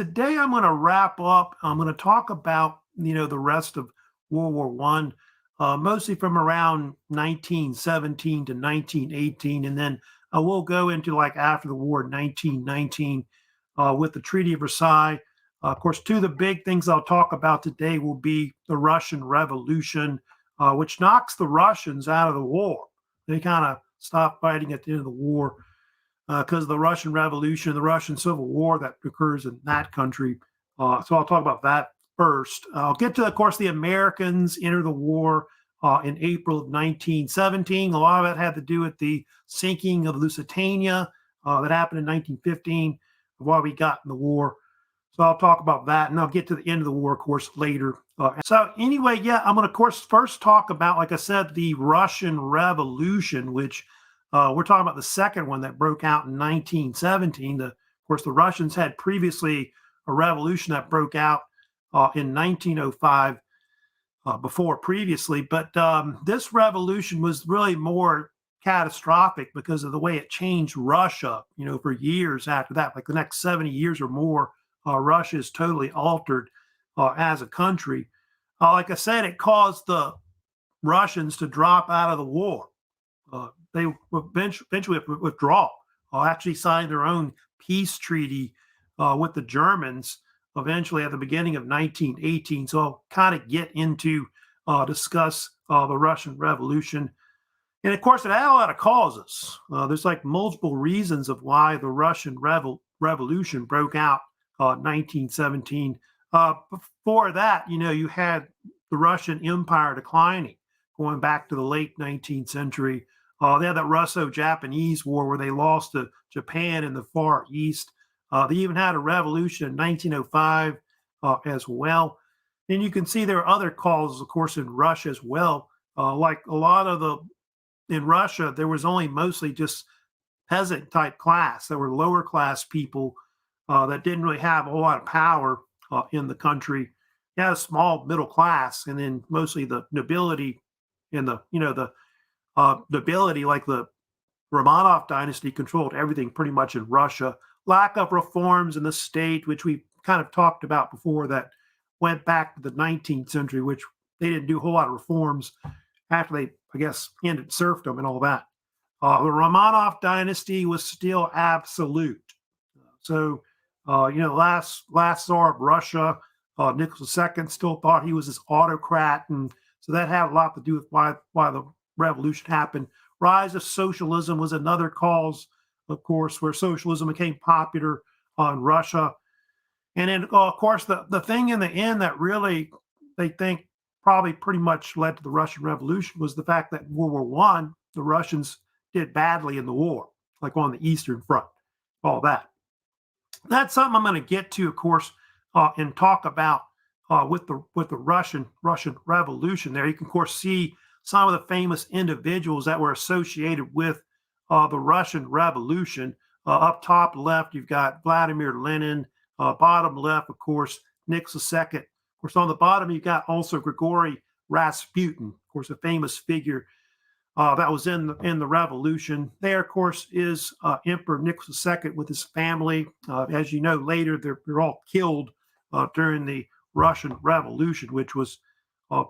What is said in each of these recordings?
Today I'm going to wrap up. I'm going to talk about the rest of World War One, mostly from around 1917 to 1918, and then I will go into like after the war, 1919, with the Treaty of Versailles. Of course, two of the big things I'll talk about today will be the Russian Revolution, which knocks the Russians out of the war. They kind of stopped fighting at the end of the war because of the Russian Revolution, the Russian Civil War that occurs in that country. So I'll talk about that first. I'll get to, of course, the Americans enter the war in April of 1917. A lot of it had to do with the sinking of Lusitania that happened in 1915, why we got in the war. So I'll talk about that, and I'll get to the end of the war, of course, later. So anyway, yeah, I'm going to, of course, first talk about, like I said, the Russian Revolution, which we're talking about the second one that broke out in 1917. Of course, the Russians had previously a revolution that broke out in 1905 before previously. But this revolution was really more catastrophic because of the way it changed Russia, for years after that. Like the next 70 years or more, Russia is totally altered as a country. Like I said, it caused the Russians to drop out of the war. They eventually withdraw, actually signed their own peace treaty with the Germans eventually at the beginning of 1918. So I'll kind of get into discuss the Russian Revolution. And of course, it had a lot of causes. There's like multiple reasons of why the Russian Revolution broke out 1917. Before that, you had the Russian Empire declining, going back to the late 19th century. They had that Russo-Japanese War where they lost to Japan in the Far East. They even had a revolution in 1905 as well. And you can see there are other causes, of course, in Russia as well. Like a lot of in Russia, there was only mostly just peasant type class. There were lower class people that didn't really have a whole lot of power in the country. You had a small middle class, and then mostly the nobility and the nobility, like the Romanov dynasty, controlled everything pretty much in Russia. Lack of reforms in the state, which we kind of talked about before, that went back to the 19th century, which they didn't do a whole lot of reforms after they, I guess, ended serfdom and all that. The Romanov dynasty was still absolute. So, last Tsar of Russia, Nicholas II, still thought he was this autocrat, and so that had a lot to do with why the revolution happened. Rise of socialism was another cause, of course, where socialism became popular in Russia. And then, of course, the thing in the end that really they think probably pretty much led to the Russian Revolution was the fact that in World War One, the Russians did badly in the war, like on the Eastern Front, all that. That's something I'm going to get to, of course, and talk about with the Russian Revolution. There, you can, of course, see some of the famous individuals that were associated with the Russian Revolution. Up top left, you've got Vladimir Lenin. Bottom left, of course, Nicholas II. Of course, on the bottom, you've got also Grigory Rasputin, of course, a famous figure that was in the revolution. There, of course, is Emperor Nicholas II with his family. As you know, later they're all killed during the Russian Revolution, which was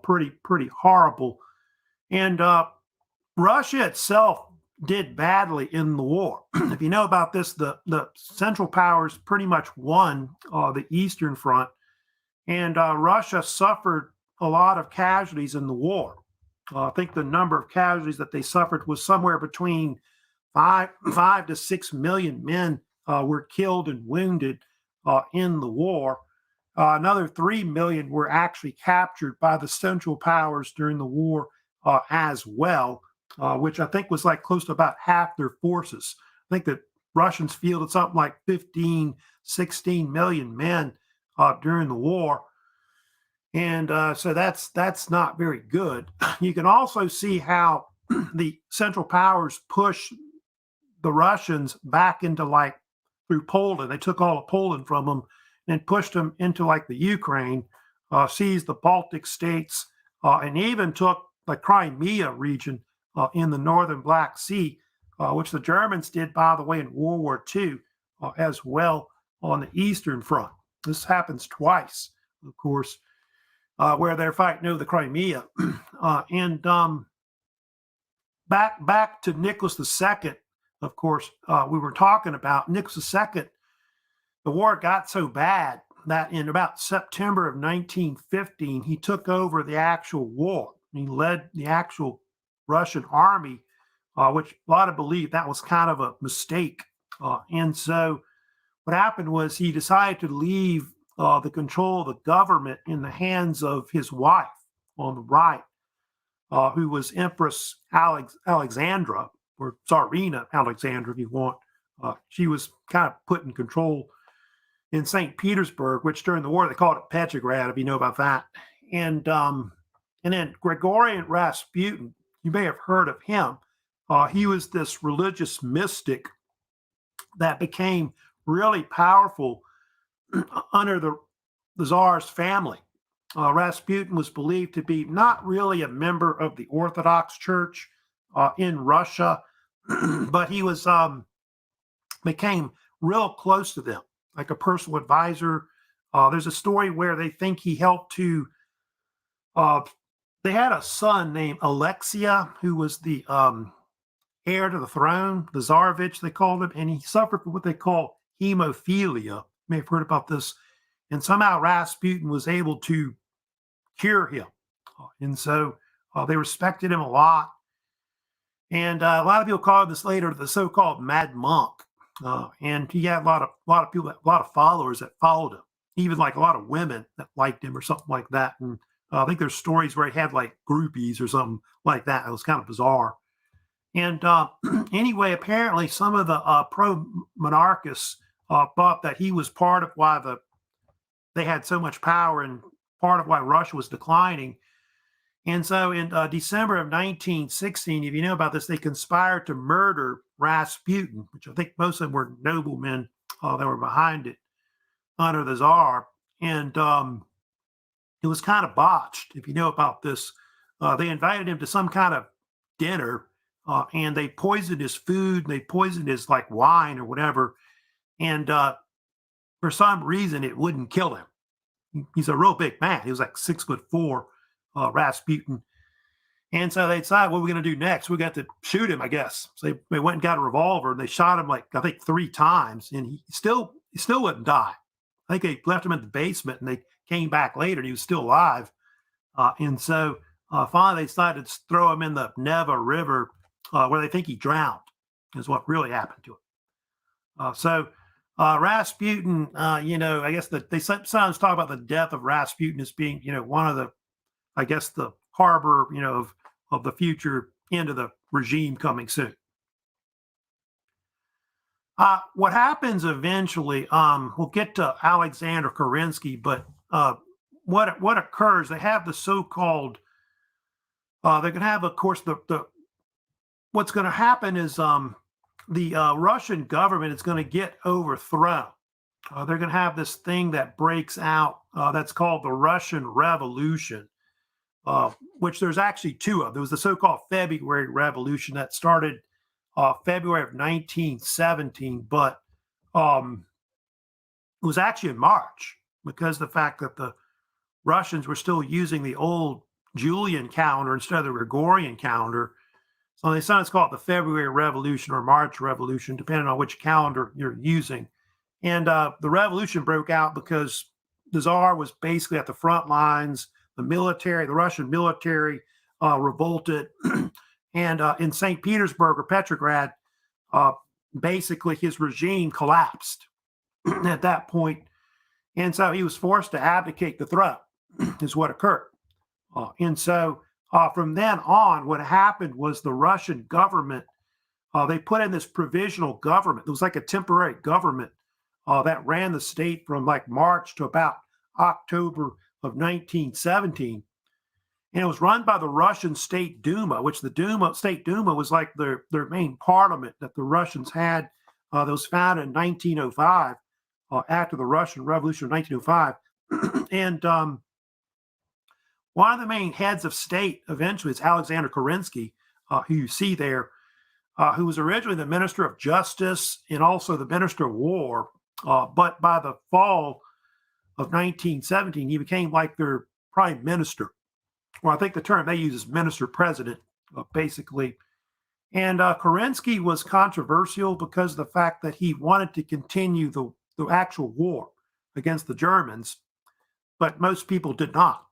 pretty horrible. And Russia itself did badly in the war. If you know about this, the Central Powers pretty much won the Eastern Front, and Russia suffered a lot of casualties in the war. I think the number of casualties that they suffered was somewhere between 5 to 6 million men were killed and wounded in the war. Another 3 million were actually captured by the Central Powers during the war as well, which I think was like close to about half their forces. I think that Russians fielded something like 15, 16 million men during the war. And so that's not very good. You can also see how the Central Powers pushed the Russians back into like through Poland. They took all of Poland from them and pushed them into like the Ukraine, seized the Baltic states, and even took the Crimea region in the northern Black Sea, which the Germans did, by the way, in World War II as well on the Eastern Front. This happens twice, of course, where they're fighting over the Crimea. And back to Nicholas II, of course, we were talking about Nicholas II. The war got so bad that in about September of 1915, he took over the actual war. He led the actual Russian army, which a lot of believe that was kind of a mistake. And so what happened was he decided to leave the control of the government in the hands of his wife on the right, who was Empress Alexandra, or Tsarina Alexandra, if you want. She was kind of put in control in St. Petersburg, which during the war they called it Petrograd, if you know about that. And then Grigorian Rasputin, you may have heard of him. He was this religious mystic that became really powerful under the Tsar's family. Rasputin was believed to be not really a member of the Orthodox Church in Russia, but he was became real close to them, like a personal advisor. There's a story where they think he helped to. They had a son named Alexia, who was the heir to the throne, the Tsarevich, they called him, and he suffered from what they call hemophilia. You may have heard about this. And somehow Rasputin was able to cure him. And so they respected him a lot. And a lot of people called this later the so-called Mad Monk. And he had a lot of people, a lot of followers that followed him, even like a lot of women that liked him or something like that. And I think there's stories where he had like groupies or something like that. It was kind of bizarre. And anyway, apparently some of the pro-monarchists thought that he was part of why they had so much power and part of why Russia was declining. And so in December of 1916, if you know about this, they conspired to murder Rasputin, which I think most of them were noblemen that were behind it under the Tsar. And it was kind of botched, if you know about this. They invited him to some kind of dinner, and they poisoned his food, and they poisoned his like wine or whatever. And for some reason, it wouldn't kill him. He's a real big man. He was like 6'4", Rasputin. And so they decided, what are we going to do next? We got to shoot him, I guess. So they went and got a revolver, and they shot him like, I think, 3 times, and he still wouldn't die. I think they left him in the basement, and they came back later, and he was still alive. And so finally they decided to throw him in the Neva River, where they think he drowned, is what really happened to him. So Rasputin, I guess they sometimes talk about the death of Rasputin as being, one of the, I guess, the harbor, of the future end of the regime coming soon. What happens eventually, we'll get to Alexander Kerensky, but what occurs, they have the so-called, they're going to have, of course, what's going to happen is the Russian government is going to get overthrown. They're going to have this thing that breaks out that's called the Russian Revolution, which there's actually 2 of. There was the so-called February Revolution that started February of 1917, but it was actually in March because of the fact that the Russians were still using the old Julian calendar instead of the Gregorian calendar. So they sometimes call it the February Revolution or March Revolution, depending on which calendar you're using. And the revolution broke out because the Tsar was basically at the front lines. The Russian military revolted. And in St. Petersburg or Petrograd, basically his regime collapsed at that point. And so he was forced to abdicate the throne, is what occurred. And so from then on, what happened was the Russian government, they put in this provisional government. It was like a temporary government that ran the state from like March to about October of 1917. And it was run by the Russian State Duma, which the State Duma was like their main parliament that the Russians had that was founded in 1905, after the Russian Revolution of 1905. And one of the main heads of state eventually is Alexander Kerensky, who you see there, who was originally the Minister of Justice and also the Minister of War. But by the fall of 1917, he became like their prime minister. Well, I think the term they use is minister president, basically. And Kerensky was controversial because of the fact that he wanted to continue the actual war against the Germans, but most people did not.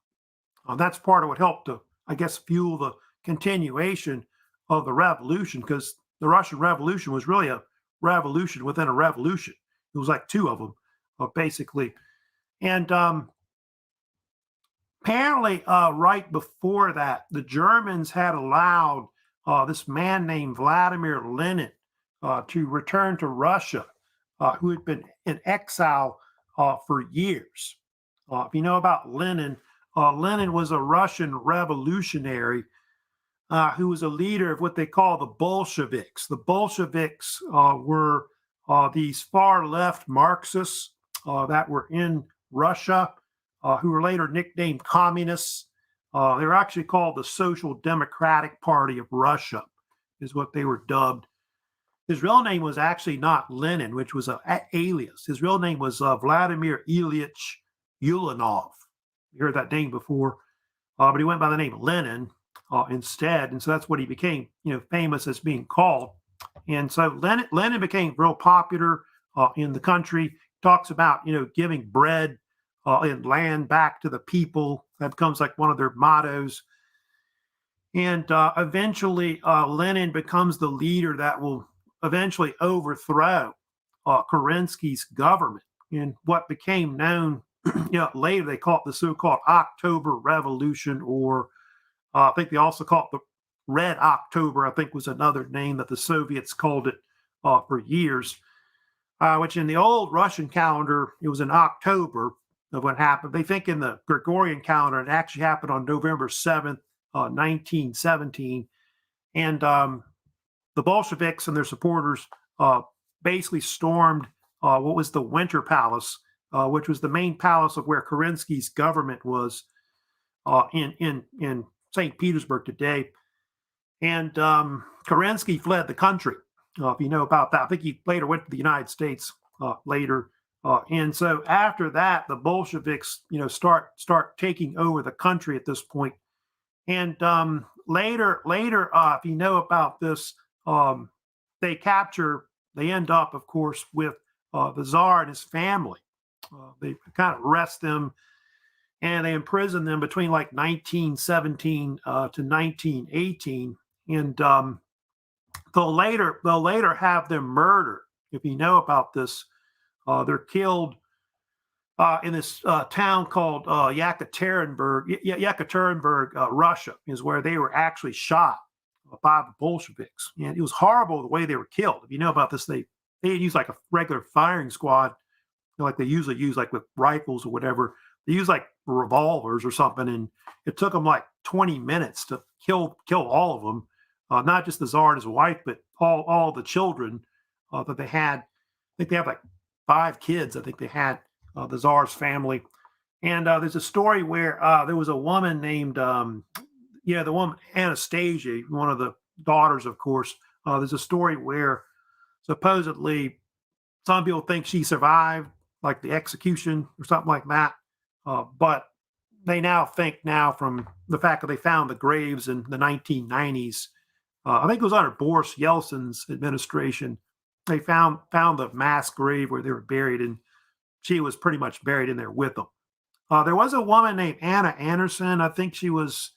That's part of what helped to, I guess, fuel the continuation of the revolution, because the Russian Revolution was really a revolution within a revolution. It was like two of them, basically. And apparently, right before that, the Germans had allowed this man named Vladimir Lenin to return to Russia, who had been in exile for years. If you know about Lenin, Lenin was a Russian revolutionary who was a leader of what they call the Bolsheviks. The Bolsheviks were these far left Marxists that were in Russia, who were later nicknamed communists. They were actually called the Social Democratic Party of Russia, is what they were dubbed. His real name was actually not Lenin, which was an alias. His real name was Vladimir Ilyich Ulyanov. You heard that name before, but he went by the name Lenin instead, and so that's what he became, famous as being called. And so Lenin became real popular in the country. Talks about giving bread and land back to the people. That becomes like one of their mottos. And eventually, Lenin becomes the leader that will eventually overthrow Kerensky's government in what became known. Later they call it the so-called October Revolution, or I think they also call it the Red October, I think was another name that the Soviets called it for years, which in the old Russian calendar, it was in October of what happened. They think in the Gregorian calendar, it actually happened on November 7th, 1917. And the Bolsheviks and their supporters basically stormed what was the Winter Palace, which was the main palace of where Kerensky's government was in St. Petersburg today. And Kerensky fled the country, if you know about that. I think he later went to the United States later. And so after that, the Bolsheviks, start taking over the country at this point. And later, if you know about this, they end up, of course, with the Tsar and his family. They kind of arrest them and they imprison them between like 1917 to 1918. And they'll later have them murdered. If you know about this, they're killed in this town called Yekaterinburg, Russia, is where they were actually shot by the Bolsheviks. And it was horrible the way they were killed. If you know about this, they used like a regular firing squad, like they usually use, like with rifles or whatever. They use like revolvers or something, and it took them like 20 minutes to kill all of them, not just the Tsar and his wife, but all the children that they had. I think they have like 5 kids. I think they had the Tsar's family. And there's a story where there was a woman named, the woman Anastasia, one of the daughters, of course. There's a story where supposedly some people think she survived, like the execution or something like that. But they now think from the fact that they found the graves in the 1990s, I think it was under Boris Yeltsin's administration, they found the mass grave where they were buried, and she was pretty much buried in there with them. There was a woman named Anna Anderson. I think she was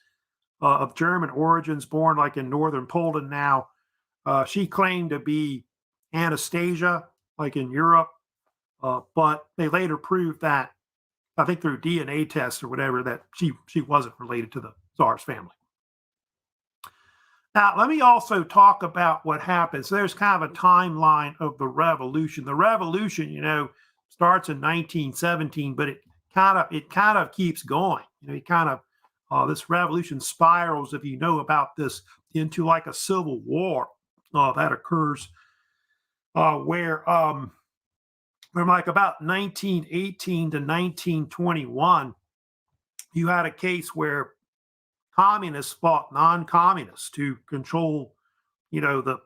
of German origins, born like in northern Poland now. She claimed to be Anastasia, like in Europe, but they later proved that, I think through DNA tests or whatever, that she wasn't related to the Tsar's family. Now, let me also talk about what happened. So there's kind of a timeline of the revolution. The revolution, starts in 1917, but it kind of keeps going. This revolution spirals, if you know about this, into like a civil war that occurs where from like about 1918 to 1921, you had a case where communists fought non-communists to control, the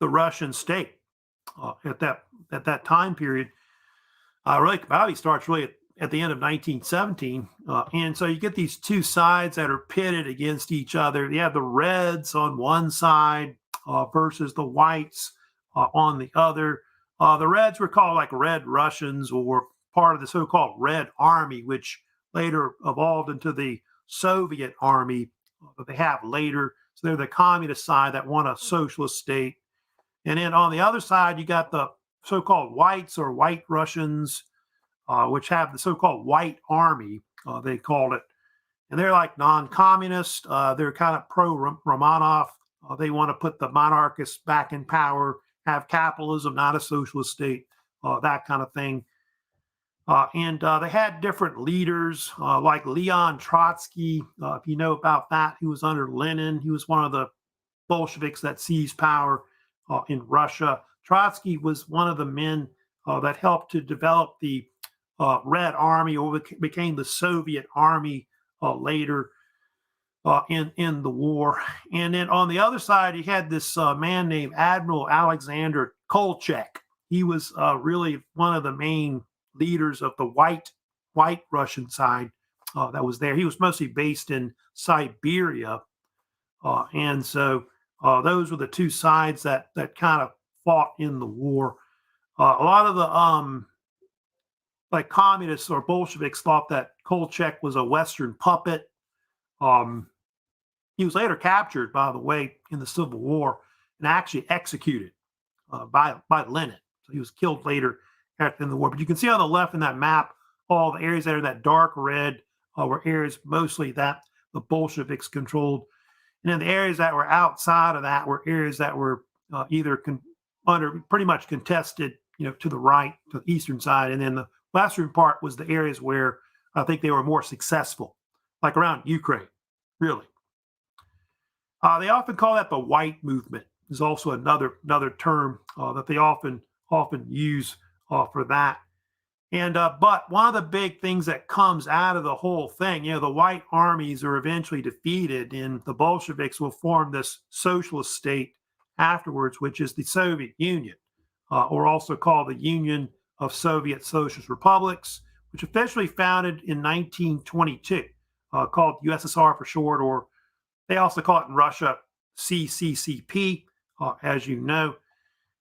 Russian state at that time period. Really, Bobby starts really at the end of 1917. And so you get these two sides that are pitted against each other. You have the Reds on one side versus the Whites on the other. The Reds were called like Red Russians, or part of the so-called Red Army, which later evolved into the Soviet Army that they have later. So they're the communist side that want a socialist state. And then on the other side, you got the so-called Whites or White Russians, which have the so-called White Army, they called it. And they're like non-communist. They're kind of pro-Romanov. They want to put the monarchists back in power, have capitalism, not a socialist state, that kind of thing. And they had different leaders like Leon Trotsky, if you know about that. He was under Lenin. He was one of the Bolsheviks that seized power in Russia. Trotsky was one of the men that helped to develop the Red Army, or became the Soviet Army later in the war. And then on the other side, you had this man named Admiral Alexander Kolchak. He was really one of the main leaders of the white Russian side that was there. He was mostly based in Siberia. And so those were the two sides that kind of fought in the war. A lot of the like communists or Bolsheviks thought that Kolchak was a Western puppet. He was later captured, by the way, in the Civil War and actually executed by Lenin. So he was killed later in the war. But you can see on the left in that map, all the areas that are that dark red were areas mostly that the Bolsheviks controlled. And then the areas that were outside of that were areas that were either under pretty much contested, to the right, to the eastern side. And then the western part was the areas where I think they were more successful, like around Ukraine, really. They often call that the white movement. Is also another term that they often use for that. And but one of the big things that comes out of the whole thing, the white armies are eventually defeated, and the Bolsheviks will form this socialist state afterwards, which is the Soviet Union, or also called the Union of Soviet Socialist Republics, which officially founded in 1922, called USSR for short, or they also call it in Russia CCCP, as you know.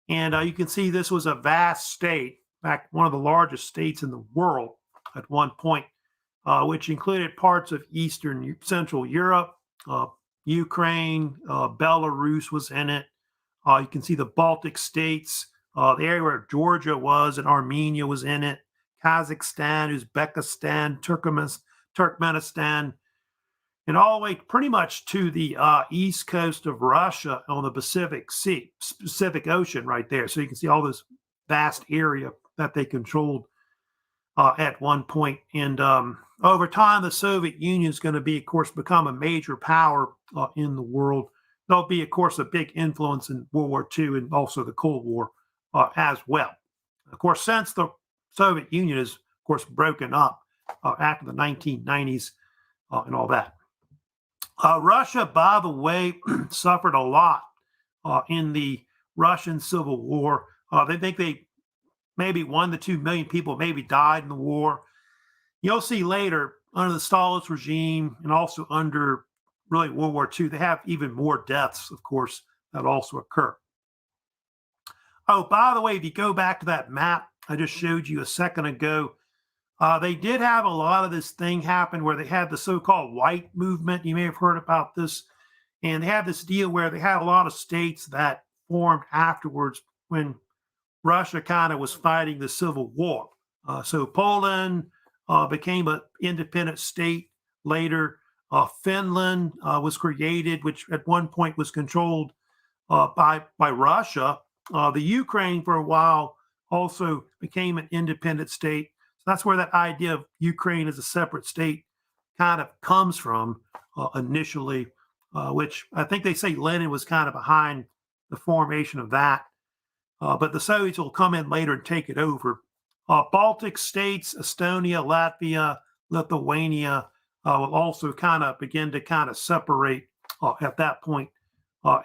And you can see this was a vast state, in fact, one of the largest states in the world at one point, which included parts of Eastern Central Europe, Ukraine, Belarus was in it. You can see the Baltic states, the area where Georgia was, and Armenia was in it, Kazakhstan, Uzbekistan, Turkmenistan, and all the way pretty much to the east coast of Russia on the Pacific Ocean right there. So you can see all this vast area that they controlled at one point. And over time, the Soviet Union is going to be, of course, become a major power in the world. There'll be, of course, a big influence in World War II and also the Cold War as well. Of course, since the Soviet Union is, of course, broken up after the 1990s and all that. Russia, by the way, suffered a lot in the Russian Civil War. They think they maybe 1 to 2 million people maybe died in the war. You'll see later under the Stalinist regime and also under really World War II, they have even more deaths, of course, that also occur. Oh, by the way, if you go back to that map I just showed you a second ago, they did have a lot of this thing happen where they had the so-called white movement. You may have heard about this. And they had this deal where they had a lot of states that formed afterwards when Russia kind of was fighting the Civil War. So Poland became an independent state later. Finland was created, which at one point was controlled by Russia. The Ukraine for a while also became an independent state. So that's where that idea of Ukraine as a separate state kind of comes from initially, which I think they say Lenin was kind of behind the formation of that. But the Soviets will come in later and take it over. Baltic states, Estonia, Latvia, Lithuania will also kind of begin to kind of separate at that point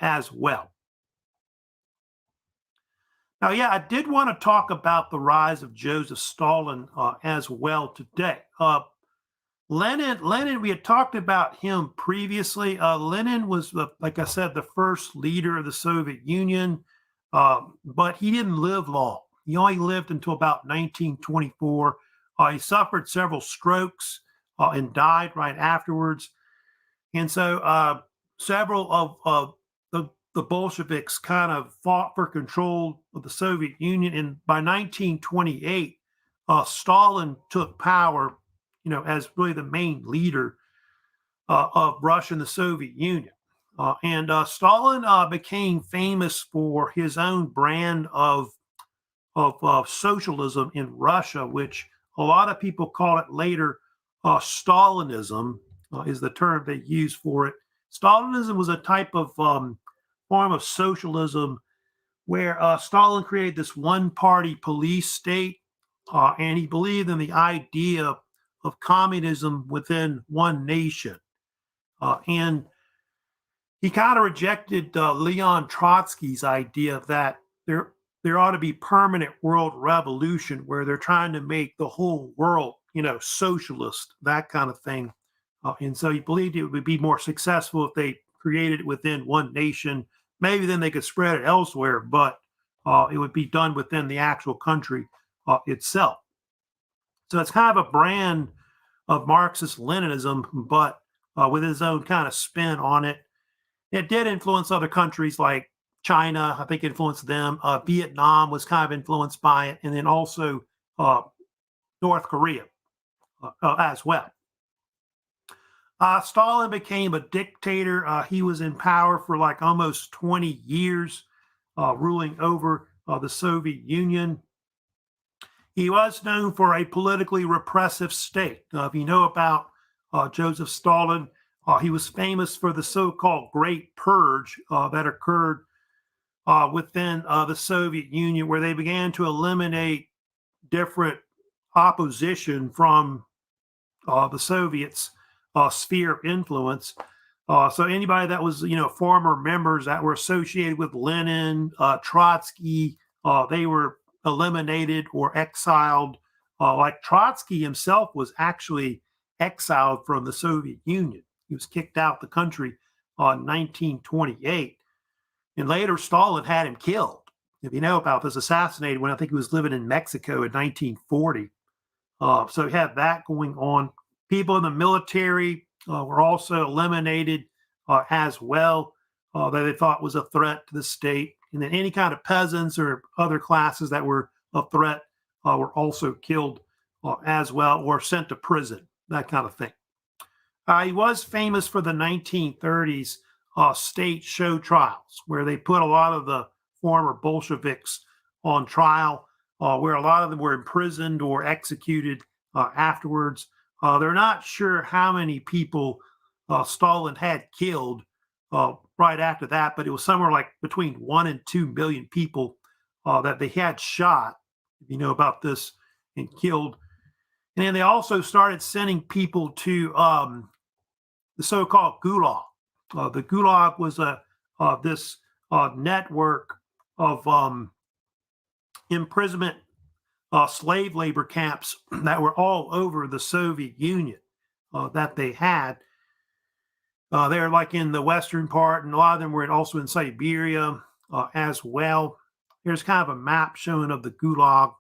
as well. Now, yeah, I did want to talk about the rise of Joseph Stalin as well today. Lenin, we had talked about him previously. Lenin was, like I said, the first leader of the Soviet Union, but he didn't live long. He only lived until about 1924. He suffered several strokes and died right afterwards. And so several of the Bolsheviks kind of fought for control of the Soviet Union. And by 1928, Stalin took power, as really the main leader of Russia and the Soviet Union. And Stalin became famous for his own brand of socialism in Russia, which a lot of people call it later Stalinism, is the term they use for it. Stalinism was a type of form of socialism where Stalin created this one-party police state, and he believed in the idea of communism within one nation. And he kind of rejected Leon Trotsky's idea that there ought to be permanent world revolution where they're trying to make the whole world, socialist, that kind of thing. And so he believed it would be more successful if they created it within one nation. Maybe then they could spread it elsewhere, but it would be done within the actual country itself. So it's kind of a brand of Marxist-Leninism, but with his own kind of spin on it. It did influence other countries like China. I think influenced them. Vietnam was kind of influenced by it, and then also North Korea as well. Stalin became a dictator. He was in power for like almost 20 years, ruling over the Soviet Union. He was known for a politically repressive state. If you know about Joseph Stalin, he was famous for the so-called Great Purge that occurred within the Soviet Union, where they began to eliminate different opposition from the Soviets' sphere of influence. So anybody that was, former members that were associated with Lenin, Trotsky, they were eliminated or exiled. Like Trotsky himself was actually exiled from the Soviet Union. He was kicked out the country in 1928. And later, Stalin had him killed. If you know about this, assassinated when I think he was living in Mexico in 1940. So he had that going on. People in the military were also eliminated as well, that they thought was a threat to the state. And then any kind of peasants or other classes that were a threat were also killed as well, or sent to prison, that kind of thing. He was famous for the 1930s state show trials, where they put a lot of the former Bolsheviks on trial, where a lot of them were imprisoned or executed afterwards. They're not sure how many people Stalin had killed right after that, but it was somewhere like between 1 and 2 million people that they had shot, if you know about this, and killed. And then they also started sending people to the so-called Gulag. The Gulag was this network of imprisonment slave labor camps that were all over the Soviet Union that they had. They're like in the western part, and a lot of them were also in Siberia as well. Here's kind of a map showing of the Gulag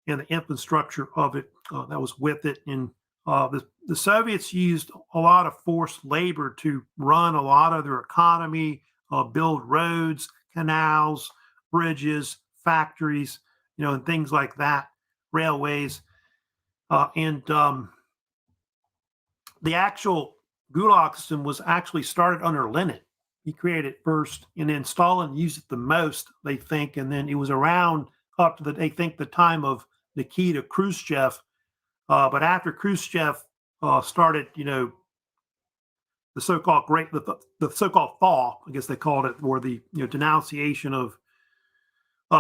and the infrastructure of it that was with it. And the Soviets used a lot of forced labor to run a lot of their economy, build roads, canals, bridges, factories, and things like that, railways. And the actual Gulag system was actually started under Lenin. He created it first, and then Stalin used it the most, they think. And then it was around up to they think the time of Nikita Khrushchev. But after Khrushchev started, the so-called the so-called thaw, I guess they called it, or the denunciation of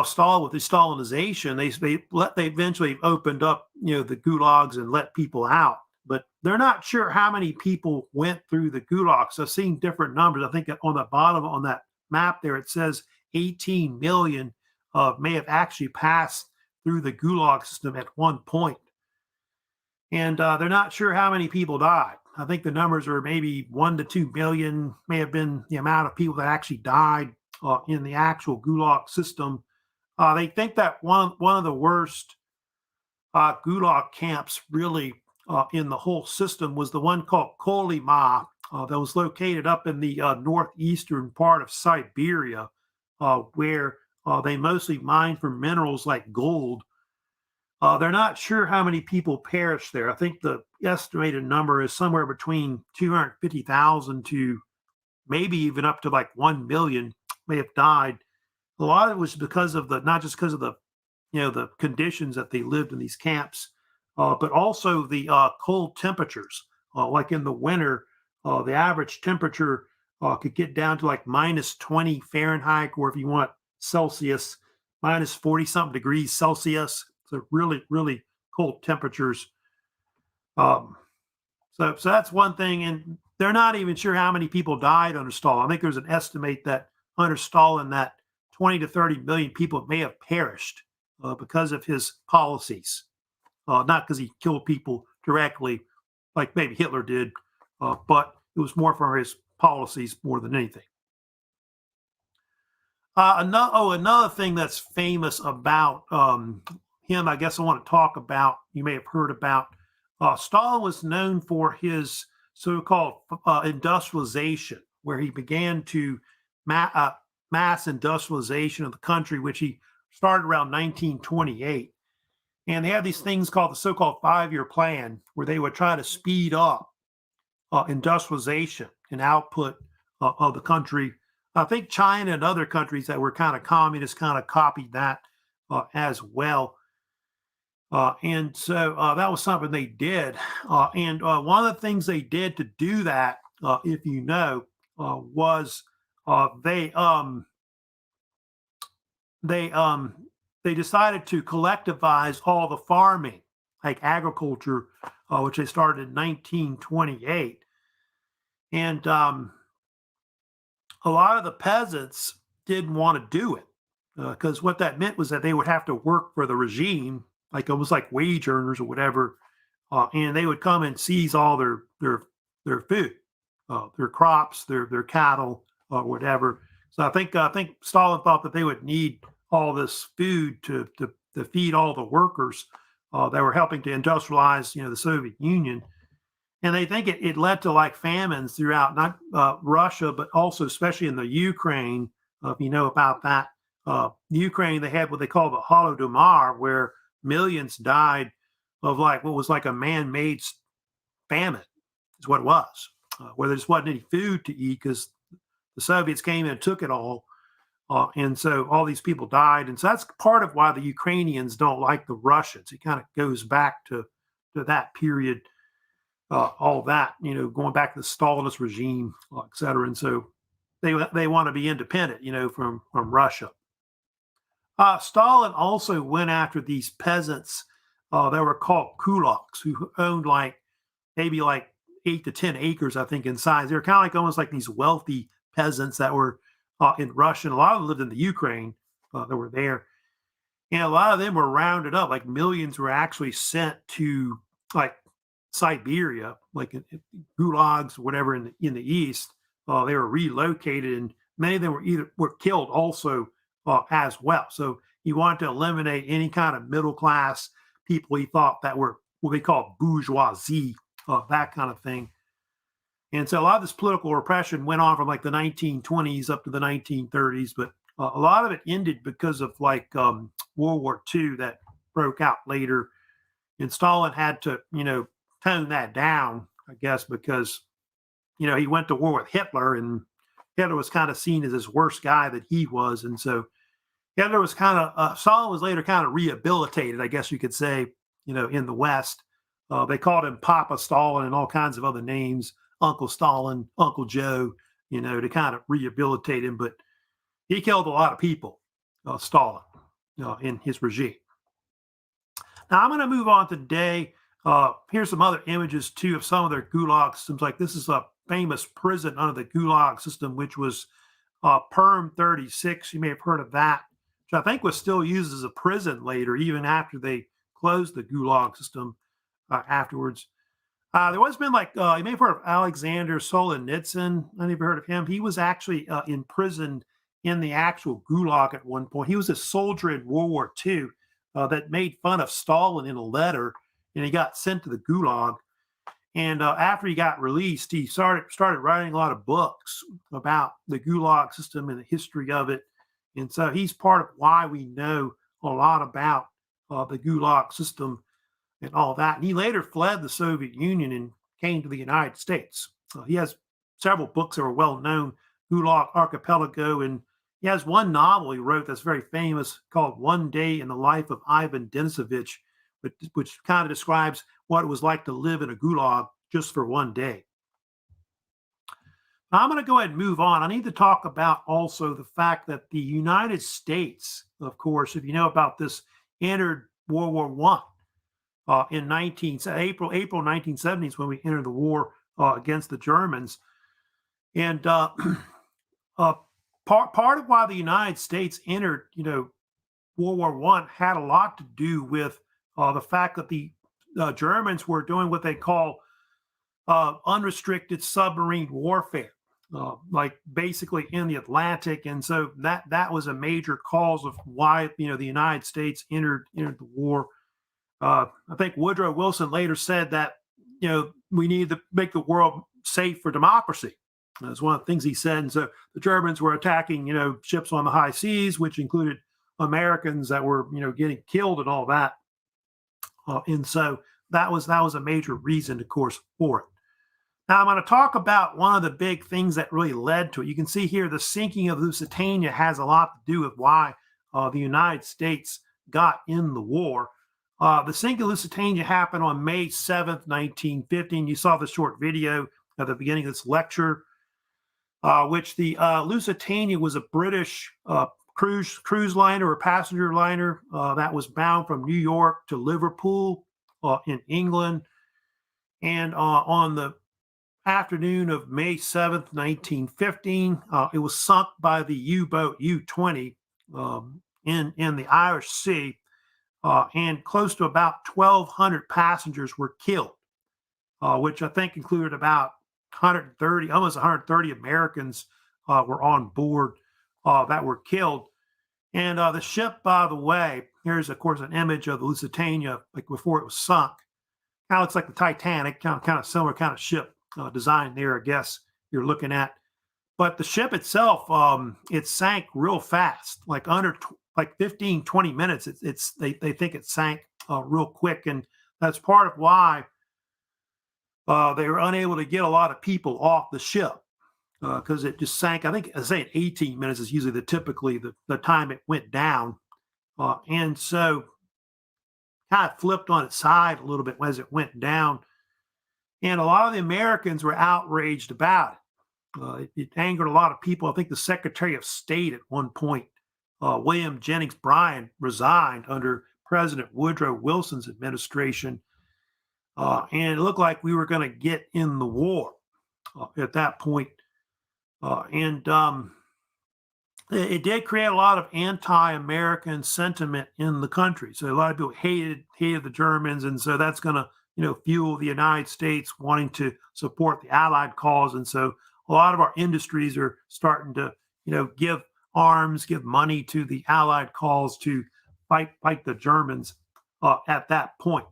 Stalin with the Stalinization, they eventually opened up, the gulags and let people out. But they're not sure how many people went through the gulags. So seeing different numbers. I think on the bottom on that map there, it says 18 million may have actually passed through the Gulag system at one point. And they're not sure how many people died. I think the numbers are maybe 1 to 2 million, may have been the amount of people that actually died in the actual Gulag system. They think that one of the worst Gulag camps really in the whole system was the one called Kolyma that was located up in the northeastern part of Siberia, where they mostly mined for minerals like gold. They're not sure how many people perished there. I think the estimated number is somewhere between 250,000 to maybe even up to like 1 million may have died. A lot of it was because of not just because of the the conditions that they lived in these camps, but also the cold temperatures. Like in the winter, the average temperature could get down to like minus 20 Fahrenheit, or if you want Celsius, minus 40 something degrees Celsius. So really, really cold temperatures. So that's one thing. And they're not even sure how many people died under Stalin. I think there's an estimate that under Stalin that 20 to 30 million people may have perished because of his policies, not because he killed people directly like maybe Hitler did, but it was more for his policies more than anything. Another thing that's famous about him, I guess I want to talk about, you may have heard about, Stalin was known for his so-called industrialization, where he began to mass industrialization of the country, which he started around 1928. And they had these things called the so-called 5-year plan, where they would try to speed up industrialization and output of the country. I think China and other countries that were kind of communist kind of copied that as well. And so that was something they did. And one of the things they did to do that, if you know, was they decided to collectivize all the farming, like agriculture, which they started in 1928. And a lot of the peasants didn't want to do it because what that meant was that they would have to work for the regime, like almost like wage earners or whatever, and they would come and seize all their food, their crops, their cattle, or whatever. So I think Stalin thought that they would need all this food to feed all the workers that were helping to industrialize, the Soviet Union. And they think it led to like famines throughout not Russia, but also especially in the Ukraine. If you know about that, Ukraine, they had what they call the Holodomor, where millions died of like what was like a man-made famine, is what it was, where there just wasn't any food to eat because the Soviets came and took it all. And so all these people died. And so that's part of why the Ukrainians don't like the Russians. It kind of goes back to that period, all that, going back to the Stalinist regime, et cetera. And so they want to be independent, from Russia. Stalin also went after these peasants that were called kulaks, who owned maybe 8 to 10 acres, I think, in size. They were kind of like almost like these wealthy peasants that were in Russia. And a lot of them lived in the Ukraine that were there. And a lot of them were rounded up, like millions were actually sent to like Siberia, like in gulags or whatever in the east. They were relocated, and many of them were killed also as well. So he wanted to eliminate any kind of middle class people he thought that were what they call bourgeoisie, that kind of thing. And so a lot of this political repression went on from like the 1920s up to the 1930s, but a lot of it ended because of World War II that broke out later. And Stalin had to, tone that down, I guess, because, he went to war with Hitler, and Hitler was kind of seen as this worst guy that he was. And so Hitler was Stalin was later kind of rehabilitated, I guess you could say, in the West. They called him Papa Stalin and all kinds of other names, Uncle Stalin, Uncle Joe, to kind of rehabilitate him. But he killed a lot of people, Stalin, in his regime. Now I'm going to move on today. Here's some other images too of some of their gulag systems. Like this is a famous prison under the gulag system, which was Perm 36. You may have heard of that, which I think was still used as a prison later, even after they closed the Gulag system afterwards. There was been like, you may have heard of Alexander Solzhenitsyn. I never heard of him. He was actually imprisoned in the actual Gulag at one point. He was a soldier in World War II that made fun of Stalin in a letter, and he got sent to the Gulag. And after he got released, he started writing a lot of books about the Gulag system and the history of it. And so he's part of why we know a lot about the Gulag system and all that. And he later fled the Soviet Union and came to the United States. He has several books that are well known, Gulag Archipelago, and he has one novel he wrote that's very famous called One Day in the Life of Ivan Denisovich, which kind of describes what it was like to live in a gulag just for one day. Now, I'm going to go ahead and move on. I need to talk about also the fact that the United States, of course, if you know about this, entered World War I in April 1970 is when we entered the war against the Germans. And part of why the United States entered, World War I had a lot to do with the fact that the Germans were doing what they call unrestricted submarine warfare, like basically in the Atlantic, and so that was a major cause of why the United States entered the war. I think Woodrow Wilson later said that we need to make the world safe for democracy. That's one of the things he said. And so the Germans were attacking ships on the high seas, which included Americans that were getting killed and all that. And so that was a major reason, of course, for it. Now I'm going to talk about one of the big things that really led to it. You can see here the sinking of Lusitania has a lot to do with why the United States got in the war. The sinking of Lusitania happened on May 7th, 1915. You saw the short video at the beginning of this lecture, which the Lusitania was a British cruise liner or passenger liner that was bound from New York to Liverpool in England. And on the afternoon of May 7th, 1915, it was sunk by the U-boat U-20 in the Irish Sea, and close to about 1,200 passengers were killed, which I think included about 130, almost 130 Americans were on board that were killed. And the ship, by the way, here's, of course, an image of the Lusitania, like before it was sunk. Now it looks like the Titanic, kind of similar kind of ship design there, I guess you're looking at. But the ship itself, it sank real fast, like under 15, 20 minutes. They think it sank real quick. And that's part of why they were unable to get a lot of people off the ship, because it just sank. I think I say 18 minutes is usually typically the time it went down. And so kind of flipped on its side a little bit as it went down. And a lot of the Americans were outraged about it. It angered a lot of people. I think the Secretary of State at one point, William Jennings Bryan, resigned under President Woodrow Wilson's administration. And it looked like we were going to get in the war at that point. It did create a lot of anti-American sentiment in the country. So a lot of people hated the Germans, and so that's going to fuel the United States wanting to support the Allied cause. And so a lot of our industries are starting to give arms, give money to the Allied cause to fight the Germans at that point.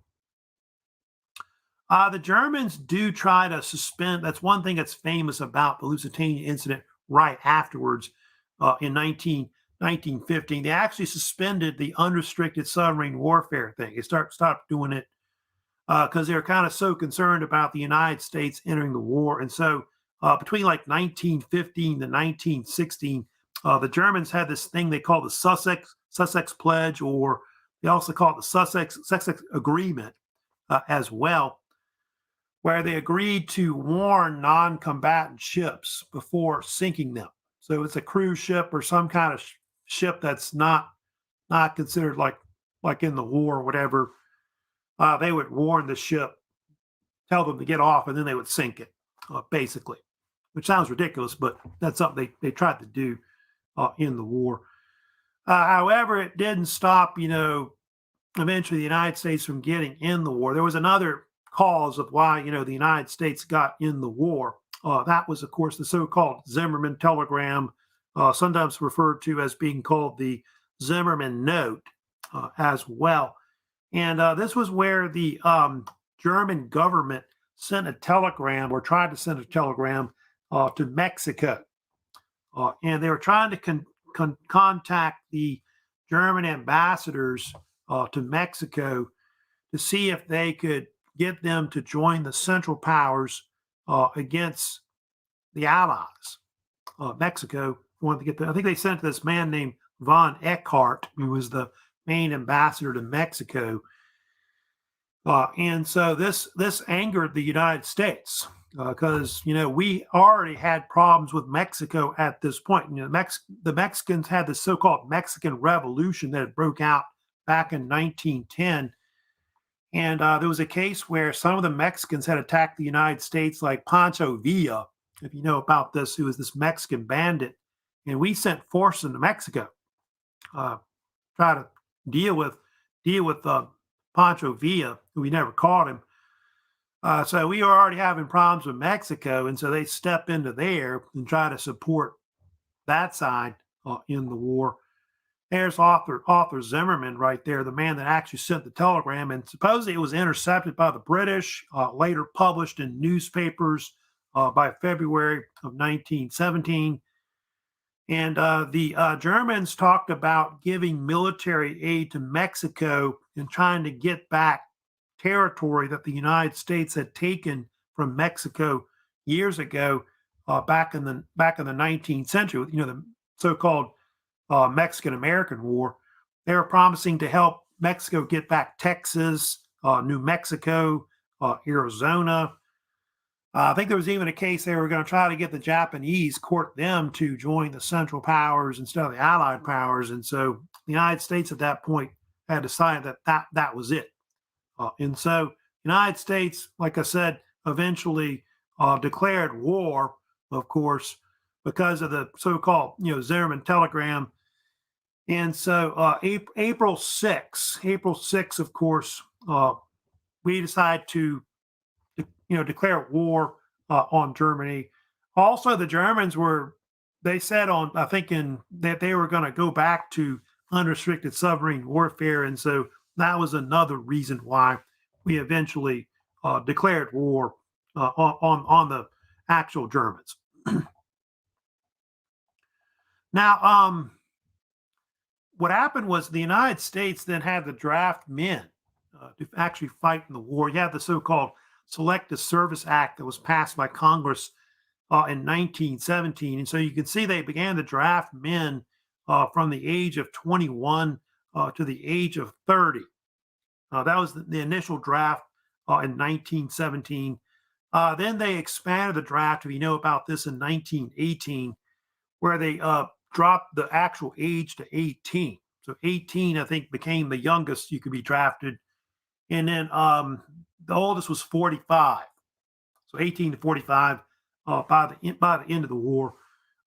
The Germans do try to suspend. That's one thing that's famous about the Lusitania incident right afterwards. In 1915, they actually suspended the unrestricted submarine warfare thing. They stopped doing it because they were kind of so concerned about the United States entering the war. And so between like 1915 to 1916, the Germans had this thing they call the Sussex Pledge, or they also call it the Sussex Agreement as well, where they agreed to warn non-combatant ships before sinking them. So it's a cruise ship or some kind of ship that's not considered like in the war or whatever. They would warn the ship, tell them to get off, and then they would sink it, basically, which sounds ridiculous, but that's something they tried to do in the war. However, it didn't stop, eventually the United States from getting in the war. There was another cause of why, the United States got in the war. That was, of course, the so-called Zimmerman telegram, sometimes referred to as being called the Zimmerman Note as well. And this was where the German government sent a telegram or tried to send a telegram to Mexico. And they were trying to contact the German ambassadors to Mexico to see if they could get them to join the Central Powers against the Allies. Mexico wanted to get I think they sent this man named von Eckhart, who was the main ambassador to Mexico. And so this angered the United States because we already had problems with Mexico at this point. The Mexicans had the so-called Mexican Revolution that had broke out back in 1910, and there was a case where some of the Mexicans had attacked the United States, like Pancho Villa, if you know about this, who was this Mexican bandit, and we sent forces into Mexico, try to deal with Pancho Villa, who we never caught him. So we were already having problems with Mexico, and so they step into there and try to support that side in the war. There's Arthur Zimmerman right there, the man that actually sent the telegram, and supposedly it was intercepted by the British, later published in newspapers by February of 1917. And the Germans talked about giving military aid to Mexico and trying to get back territory that the United States had taken from Mexico years ago, back in the 19th century. The so-called Mexican-American War. They were promising to help Mexico get back Texas, New Mexico, Arizona. I think there was even a case they were going to try to get the Japanese, court them to join the Central Powers instead of the Allied powers. And so the United States at that point had decided that was it. And so the United States, like I said, eventually declared war, of course, because of the so-called Zimmerman telegram. And so April 6th, of course, we decided to declare war on Germany. Also, the Germans they said that they were going to go back to unrestricted submarine warfare. And so that was another reason why we eventually declared war on the actual Germans. Now, what happened was the United States then had to draft men to actually fight in the war. You had the so-called Selective Service Act that was passed by Congress in 1917. And so you can see they began to draft men from the age of 21 to the age of 30. That was the initial draft in 1917. Then they expanded the draft, if you know about this, in 1918, where they dropped the actual age to 18. So 18, I think, became the youngest you could be drafted. And then the oldest was 45. So 18 to 45 by the end of the war.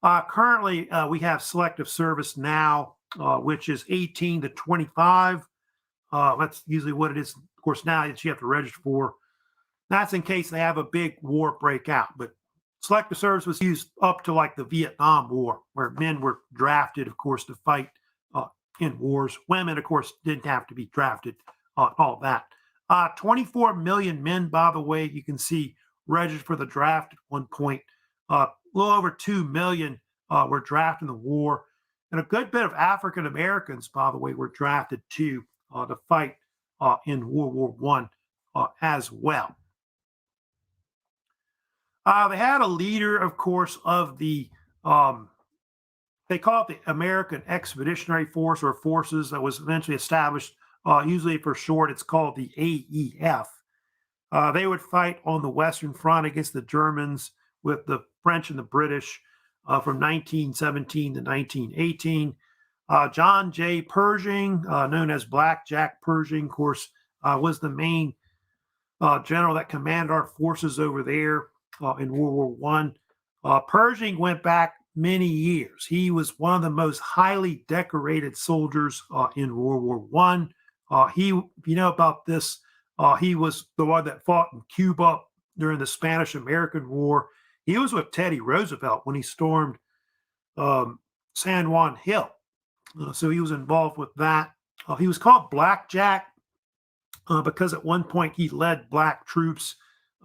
Currently, we have selective service now, which is 18 to 25. That's usually what it is. Of course, now that you have to register for. That's in case they have a big war break out. But selective service was used up to like the Vietnam War, where men were drafted, of course, to fight in wars. Women, of course, didn't have to be drafted, all that. 24 million men, by the way, you can see registered for the draft at one point. A little over 2 million were drafted in the war. And a good bit of African Americans, by the way, were drafted too to fight in World War I as well. They had a leader, of course, of the, they call it the American Expeditionary Force or forces that was eventually established. Usually for short, it's called the AEF. They would fight on the Western Front against the Germans with the French and the British from 1917 to 1918. John J. Pershing, known as Black Jack Pershing, of course, was the main general that commanded our forces over there in World War I. Pershing went back many years. He was one of the most highly decorated soldiers in World War One. You know about this, he was the one that fought in Cuba during the Spanish-American War. He was with Teddy Roosevelt when he stormed um, San Juan Hill. So he was involved with that. He was called Blackjack because at one point he led black troops.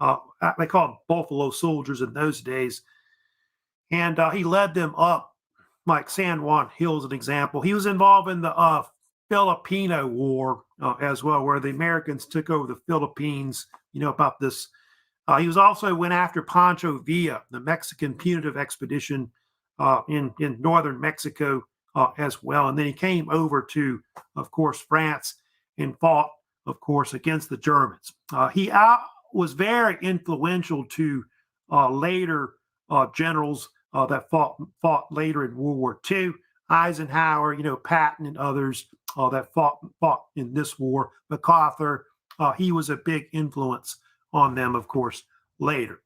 They called them Buffalo Soldiers in those days. And he led them up like San Juan Hill as an example. He was involved in the Filipino War as well, where the Americans took over the Philippines. You know about this. He was also went after Pancho Villa, the Mexican punitive expedition in northern Mexico as well. And then he came over to, of course, France and fought, of course, against the Germans. He was very influential to later generals that fought later in World War II. Eisenhower, Patton and others that fought in this war. MacArthur, he was a big influence on them, of course, later.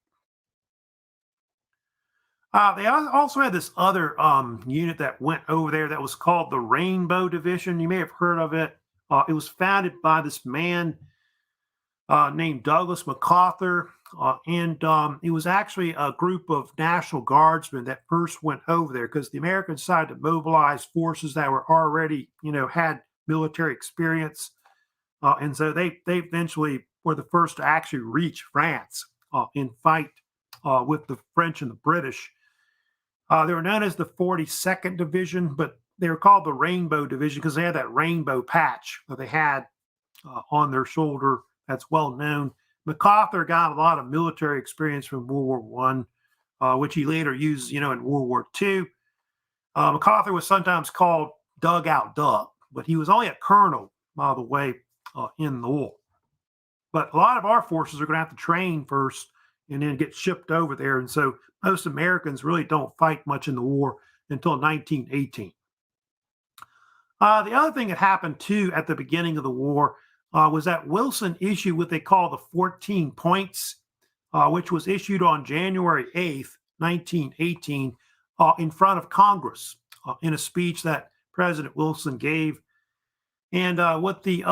They also had this other unit that went over there that was called the Rainbow Division. You may have heard of it. It was founded by this man named Douglas MacArthur, and it was actually a group of National Guardsmen that first went over there because the Americans decided to mobilize forces that were already, had military experience, and so they eventually were the first to actually reach France and fight with the French and the British. They were known as the 42nd Division, but they were called the Rainbow Division because they had that rainbow patch that they had on their shoulder. That's well known. MacArthur got a lot of military experience from World War One, which he later used, in World War II. MacArthur was sometimes called Dugout Doug, but he was only a colonel, by the way, in the war. But a lot of our forces are going to have to train first and then get shipped over there. And so most Americans really don't fight much in the war until 1918. The other thing that happened, too, at the beginning of the war was that Wilson issued what they call the 14 Points, which was issued on January 8th, 1918, in front of Congress in a speech that President Wilson gave. And what the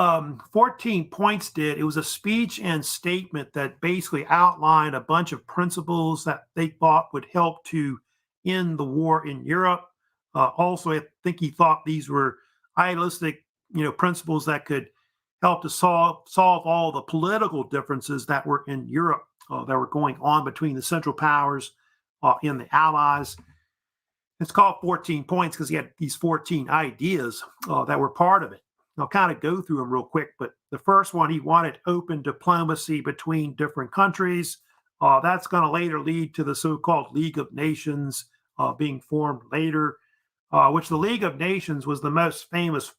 14 Points did, it was a speech and statement that basically outlined a bunch of principles that they thought would help to end the war in Europe. Also, I think he thought these were idealistic, principles that could help to solve all the political differences that were in Europe that were going on between the Central Powers and the Allies. It's called 14 Points because he had these 14 ideas that were part of it. I'll kind of go through them real quick, but the first one, he wanted open diplomacy between different countries. That's going to later lead to the so-called League of Nations being formed later, which the League of Nations was the most famous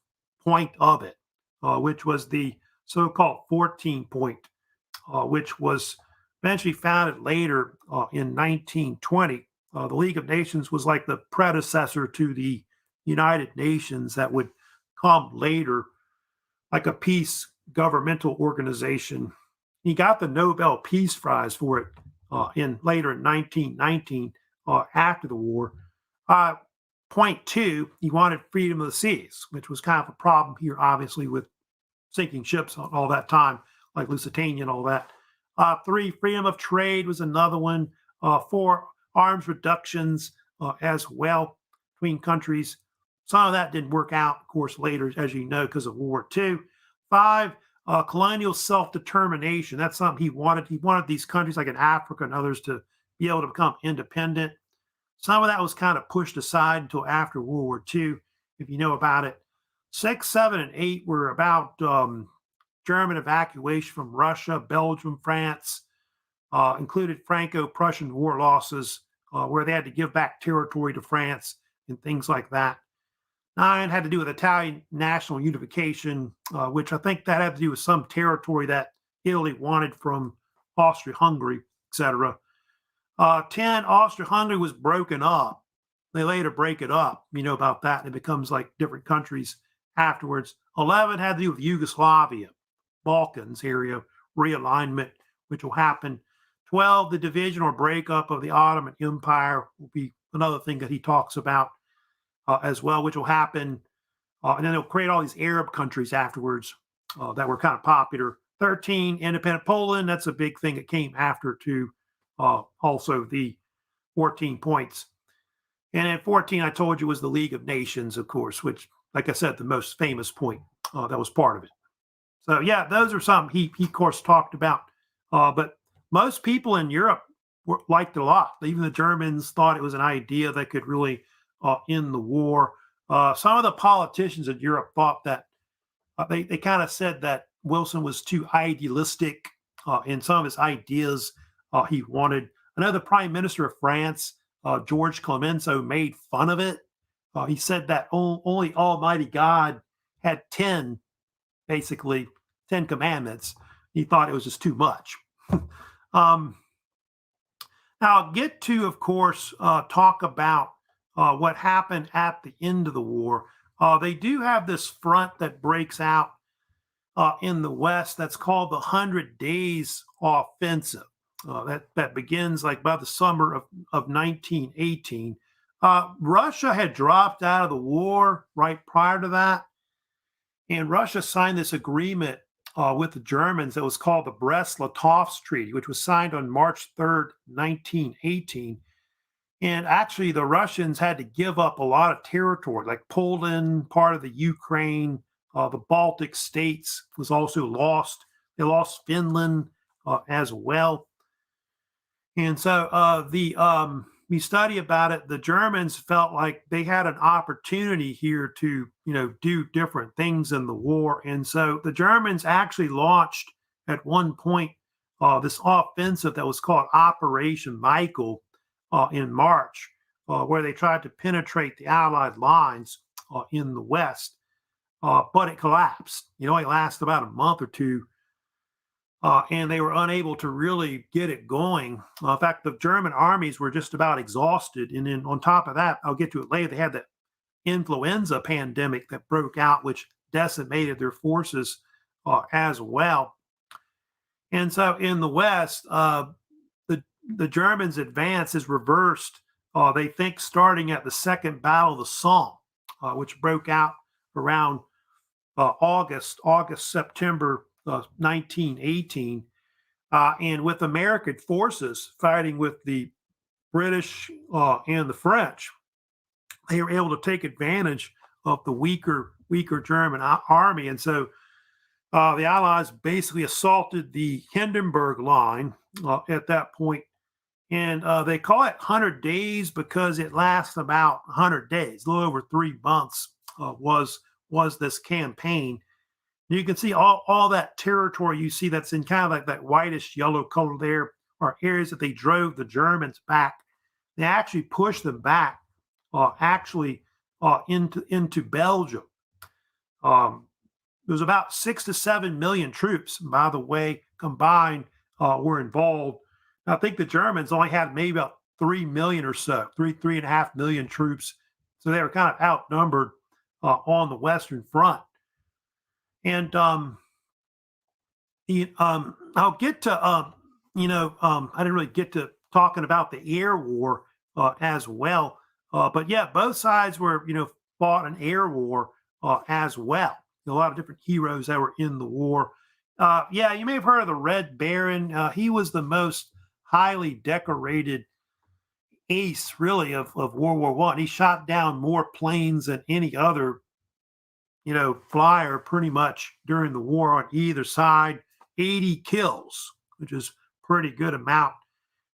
point of it, which was the so-called 14 Point, which was eventually founded later in 1920. The League of Nations was like the predecessor to the United Nations that would come later, like a peace governmental organization. He got the Nobel Peace Prize for it later in 1919 after the war. Point two, he wanted freedom of the seas, which was kind of a problem here, obviously, with sinking ships all that time, like Lusitania and all that. Three, freedom of trade was another one. Four, arms reductions as well between countries. Some of that didn't work out, of course, later, as you know, because of World War II. Five, colonial self-determination. That's something he wanted. He wanted these countries like in Africa and others to be able to become independent. Some of that was kind of pushed aside until after World War II, if you know about it. 6, 7, and 8 were about German evacuation from Russia, Belgium, France, included Franco-Prussian war losses, where they had to give back territory to France and things like that. 9 had to do with Italian national unification, which I think that had to do with some territory that Italy wanted from Austria-Hungary, etc. 10, Austria-Hungary was broken up. They later break it up. You know about that. It becomes like different countries afterwards. 11 had to do with Yugoslavia, Balkans area realignment, which will happen. 12, the division or breakup of the Ottoman Empire will be another thing that he talks about as well, which will happen. And then they'll create all these Arab countries afterwards that were kind of popular. 13, independent Poland. That's a big thing that came after to also the 14 points. And at 14, I told you was the League of Nations, of course, which, like I said, the most famous point that was part of it. So, yeah, those are some he of course, talked about. But most people in Europe liked it a lot. Even the Germans thought it was an idea that could really end the war. Some of the politicians in Europe thought that they kind of said that Wilson was too idealistic in some of his ideas he wanted. Another prime minister of France, George Clemenceau, made fun of it. He said that only Almighty God had 10 commandments. He thought it was just too much. Now I'll get to, of course, talk about what happened at the end of the war. They do have this front that breaks out in the West that's called the 100 Days Offensive. That begins like by the summer of 1918. Russia had dropped out of the war right prior to that. And Russia signed this agreement with the Germans that was called the Brest-Litovsk Treaty, which was signed on March 3rd, 1918. And actually, the Russians had to give up a lot of territory, like Poland, part of the Ukraine, the Baltic states was also lost. They lost Finland as well. And so we study about it. The Germans felt like they had an opportunity here to, do different things in the war. And so the Germans actually launched at one point this offensive that was called Operation Michael in March, where they tried to penetrate the Allied lines in the West. But it collapsed. It only lasted about a month or two. And they were unable to really get it going. In fact, the German armies were just about exhausted. And then on top of that, I'll get to it later, they had that influenza pandemic that broke out, which decimated their forces as well. And so in the West, the Germans' advance is reversed, they think, starting at the Second Battle of the Somme, which broke out around September 1918, and with American forces fighting with the British and the French, they were able to take advantage of the weaker German army. And so the Allies basically assaulted the Hindenburg line at that point. And they call it 100 days because it lasts about 100 days, a little over 3 months was this campaign. You can see all that territory you see that's in kind of like that whitish yellow color there are areas that they drove the Germans back. They actually pushed them back into Belgium. There was about 6 to 7 million troops, by the way, combined were involved. I think the Germans only had maybe about 3 million or so, 3.5 million troops. So they were kind of outnumbered on the Western Front. And I'll get to, I didn't really get to talking about the air war as well. But yeah, both sides were, fought an air war as well. A lot of different heroes that were in the war. Yeah, you may have heard of the Red Baron. He was the most highly decorated ace, really, of World War I. He shot down more planes than any other flyer pretty much during the war on either side. 80 kills, which is pretty good amount.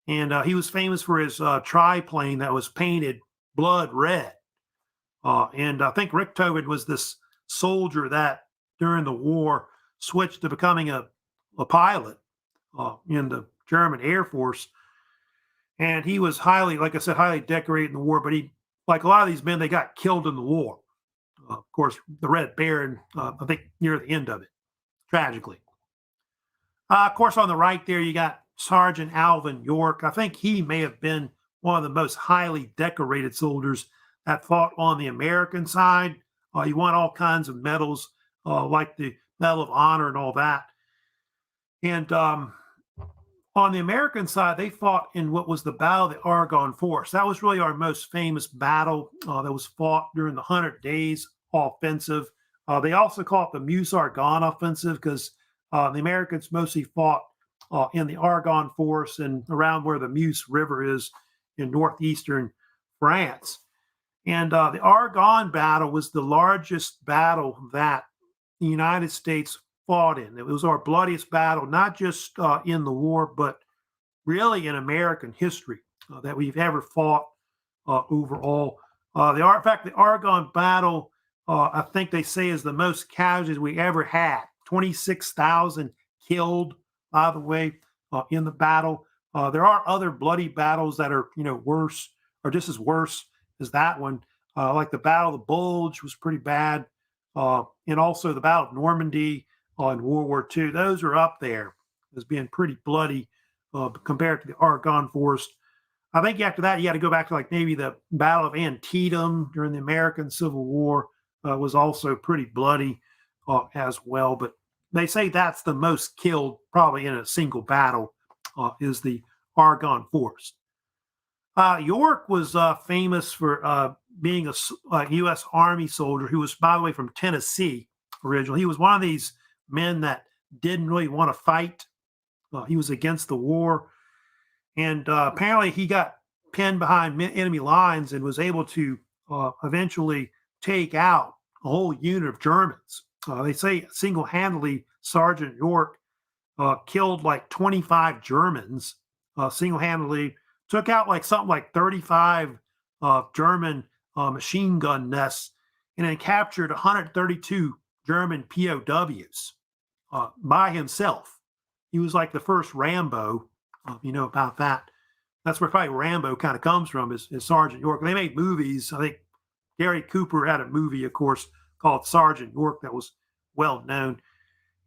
And he was famous for his triplane that was painted blood red. And I think Richthofen was this soldier that during the war switched to becoming a pilot in the German Air Force. And he was highly decorated in the war, but he, like a lot of these men, they got killed in the war. Of course, the Red Baron, I think near the end of it, tragically. Of course, on the right there, you got Sergeant Alvin York. I think he may have been one of the most highly decorated soldiers that fought on the American side. He won all kinds of medals, like the Medal of Honor and all that. And On the American side, they fought in what was the Battle of the Argonne Forest. That was really our most famous battle that was fought during the 100 Days Offensive. They also call it the Meuse-Argonne Offensive because the Americans mostly fought in the Argonne Forest and around where the Meuse River is in northeastern France. And the Argonne battle was the largest battle that the United States fought in. It was our bloodiest battle, not just in the war, but really in American history that we've ever fought overall. In fact, the Argonne battle, I think they say, is the most casualties we ever had. 26,000 killed, by the way, in the battle. There are other bloody battles that are, worse or just as worse as that one. Like the Battle of the Bulge was pretty bad, and also the Battle of Normandy in World War II. Those are up there as being pretty bloody compared to the Argonne Forest. I think after that, you got to go back to like maybe the Battle of Antietam during the American Civil War was also pretty bloody as well. But they say that's the most killed probably in a single battle is the Argonne Forest. York was famous for being a U.S. Army soldier who was, by the way, from Tennessee originally. He was one of these men that didn't really want to fight. He was against the war. And apparently he got pinned behind enemy lines and was able to eventually take out a whole unit of Germans. They say single-handedly Sergeant York killed like 25 Germans single-handedly, took out like something like 35 German machine gun nests, and then captured 132 German POWs by himself. He was like the first Rambo, about that. That's where probably Rambo kind of comes from, is Sergeant York. They made movies. I think Gary Cooper had a movie, of course, called Sergeant York that was well known.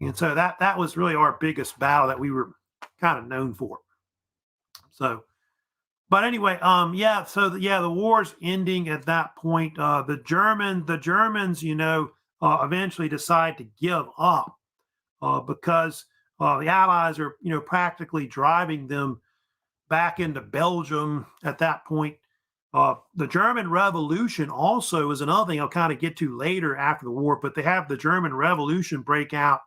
And so that was really our biggest battle that we were kind of known for. So, but anyway, the war's ending at that point. The Germans, eventually decide to give up because the Allies are, practically driving them back into Belgium at that point. The German Revolution also is another thing I'll kind of get to later after the war, but they have the German Revolution break out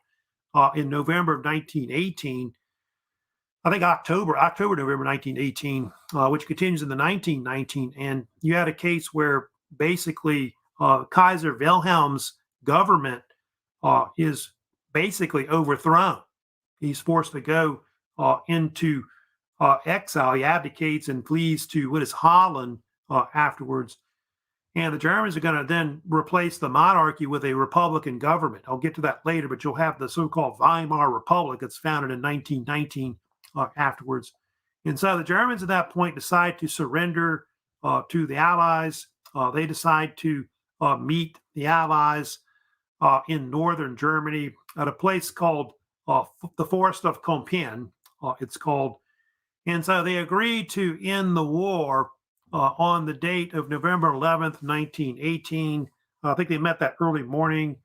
in November of 1918. I think November 1918, which continues in the 1919. And you had a case where basically Kaiser Wilhelm's government is basically overthrown. He's forced to go into exile. He abdicates and flees to Holland afterwards. And the Germans are going to then replace the monarchy with a republican government. I'll get to that later, but you'll have the so-called Weimar Republic that's founded in 1919 afterwards. And so the Germans at that point decide to surrender to the Allies. They decide to meet the Allies in northern Germany at a place called the Forest of Compiègne, it's called. And so they agreed to end the war on the date of November 11th, 1918. I think they met that early morning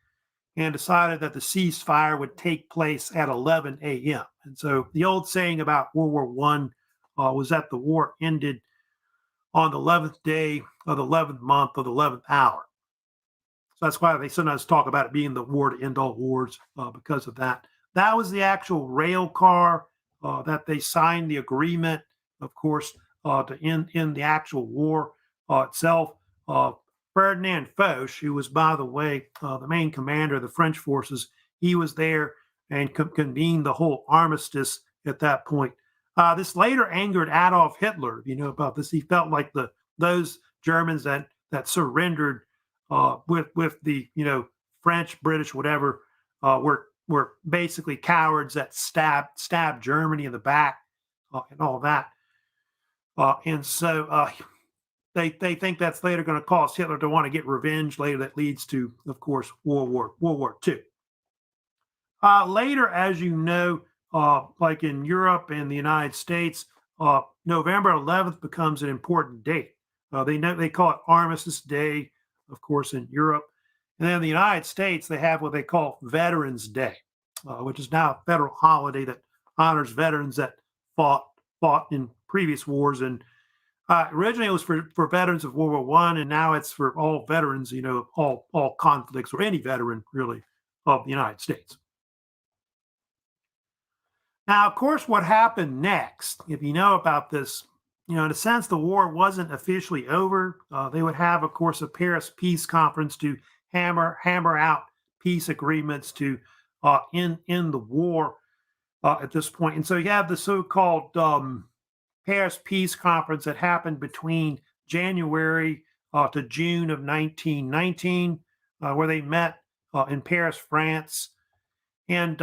and decided that the ceasefire would take place at 11 a.m. And so the old saying about World War I was that the war ended on the 11th day of the 11th month of the 11th hour. So that's why they sometimes talk about it being the war to end all wars because of that. That was the actual rail car that they signed the agreement, of course, to end the actual war itself. Ferdinand Foch, who was, by the way, the main commander of the French forces, he was there and convened the whole armistice at that point. This later angered Adolf Hitler, about this. He felt like those Germans that surrendered with the French, British, whatever, were basically cowards that stabbed Germany in the back and all that. And so they think that's later going to cause Hitler to want to get revenge later. That leads to, of course, World War II. Later, as you know, like in Europe and the United States, November 11th becomes an important date. They call it Armistice Day, of course, in Europe. And then in the United States, they have what they call Veterans Day, which is now a federal holiday that honors veterans that fought in previous wars. And originally it was for veterans of World War One, and now it's for all veterans, all conflicts, or any veteran really of the United States. Now, of course, what happened next, if you know about this, in a sense, the war wasn't officially over. They would have, of course, a Paris Peace Conference to hammer out peace agreements to end the war at this point. And so you have the so-called Paris Peace Conference that happened between January to June of 1919, where they met in Paris, France. And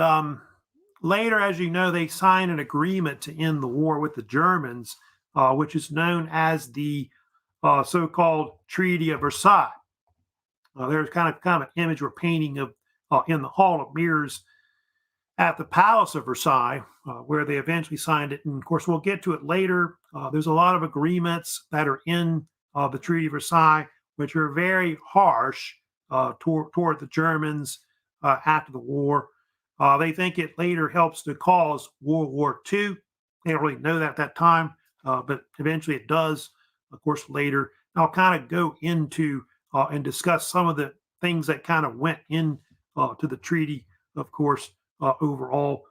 later, as you know, they signed an agreement to end the war with the Germans, which is known as the so-called Treaty of Versailles. There's kind of an image we're painting of in the Hall of Mirrors at the Palace of Versailles, where they eventually signed it. And of course, we'll get to it later. There's a lot of agreements that are in the Treaty of Versailles, which are very harsh toward the Germans after the war. They think it later helps to cause World War II. They don't really know that at that time, but eventually it does, of course, later. And I'll kind of go into and discuss some of the things that kind of went in to the treaty, of course, overall.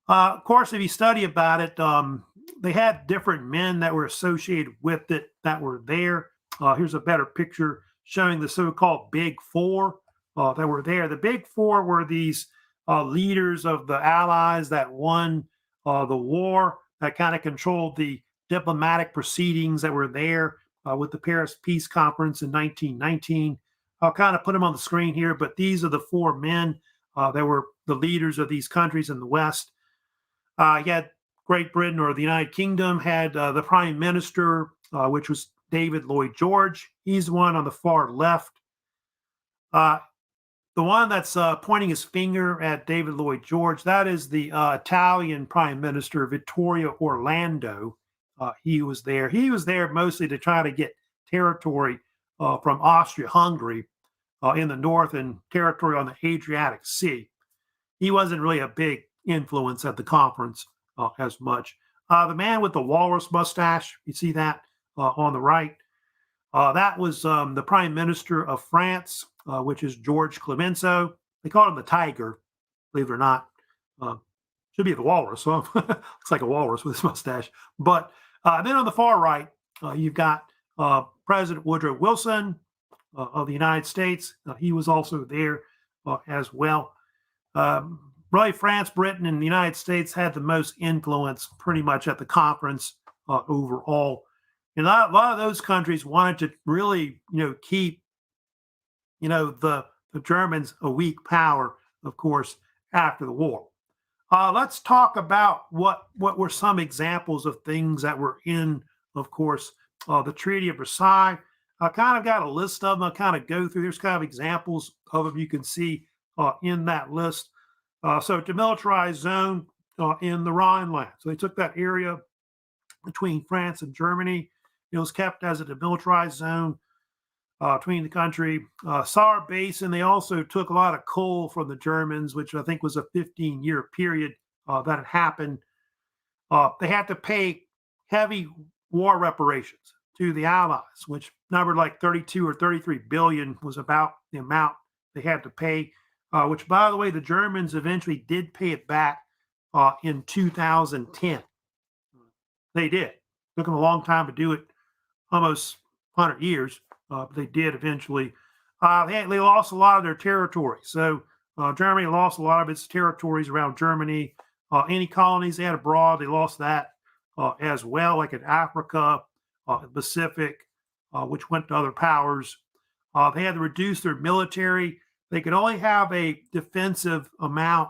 Of course, if you study about it, they had different men that were associated with it that were there. Here's a better picture showing the so-called Big Four that were there. The Big Four were these leaders of the Allies that won the war, that kind of controlled the diplomatic proceedings that were there with the Paris Peace Conference in 1919. I'll kind of put them on the screen here, but these are the four men that were the leaders of these countries in the West. You had Great Britain, or the United Kingdom, had the Prime Minister, which was David Lloyd George. He's the one on the far left. The one that's pointing his finger at David Lloyd George, that is the Italian Prime Minister, Vittorio Orlando. He was there. He was there mostly to try to get territory from Austria-Hungary in the north, and territory on the Adriatic Sea. He wasn't really a big influence at the conference as much. The man with the walrus mustache, you see that on the right, that was the Prime Minister of France, which is George Clemenceau. They called him the Tiger, believe it or not. Should be the walrus. So looks like a walrus with his mustache. But then on the far right, you've got President Woodrow Wilson of the United States. He was also there as well. Really, France, Britain, and the United States had the most influence pretty much at the conference overall. And a lot of those countries wanted to really, keep, the Germans a weak power, of course, after the war. Let's talk about what were some examples of things that were in, of course, the Treaty of Versailles. I kind of got a list of them. I'll kind of go through. There's kind of examples of them you can see in that list. So demilitarized zone in the Rhineland. So they took that area between France and Germany. It was kept as a demilitarized zone between the country. Saar Basin, they also took a lot of coal from the Germans, which I think was a 15-year period that had happened. They had to pay heavy war reparations to the Allies, which numbered like 32 or 33 billion was about the amount they had to pay, which, by the way, the Germans eventually did pay it back in 2010. They did. Took them a long time to do it, almost 100 years, but they did eventually. They lost a lot of their territory. So Germany lost a lot of its territories around Germany. Any colonies they had abroad, they lost that as well, like in Africa, Pacific, which went to other powers. They had to reduce their military. They could only have a defensive amount,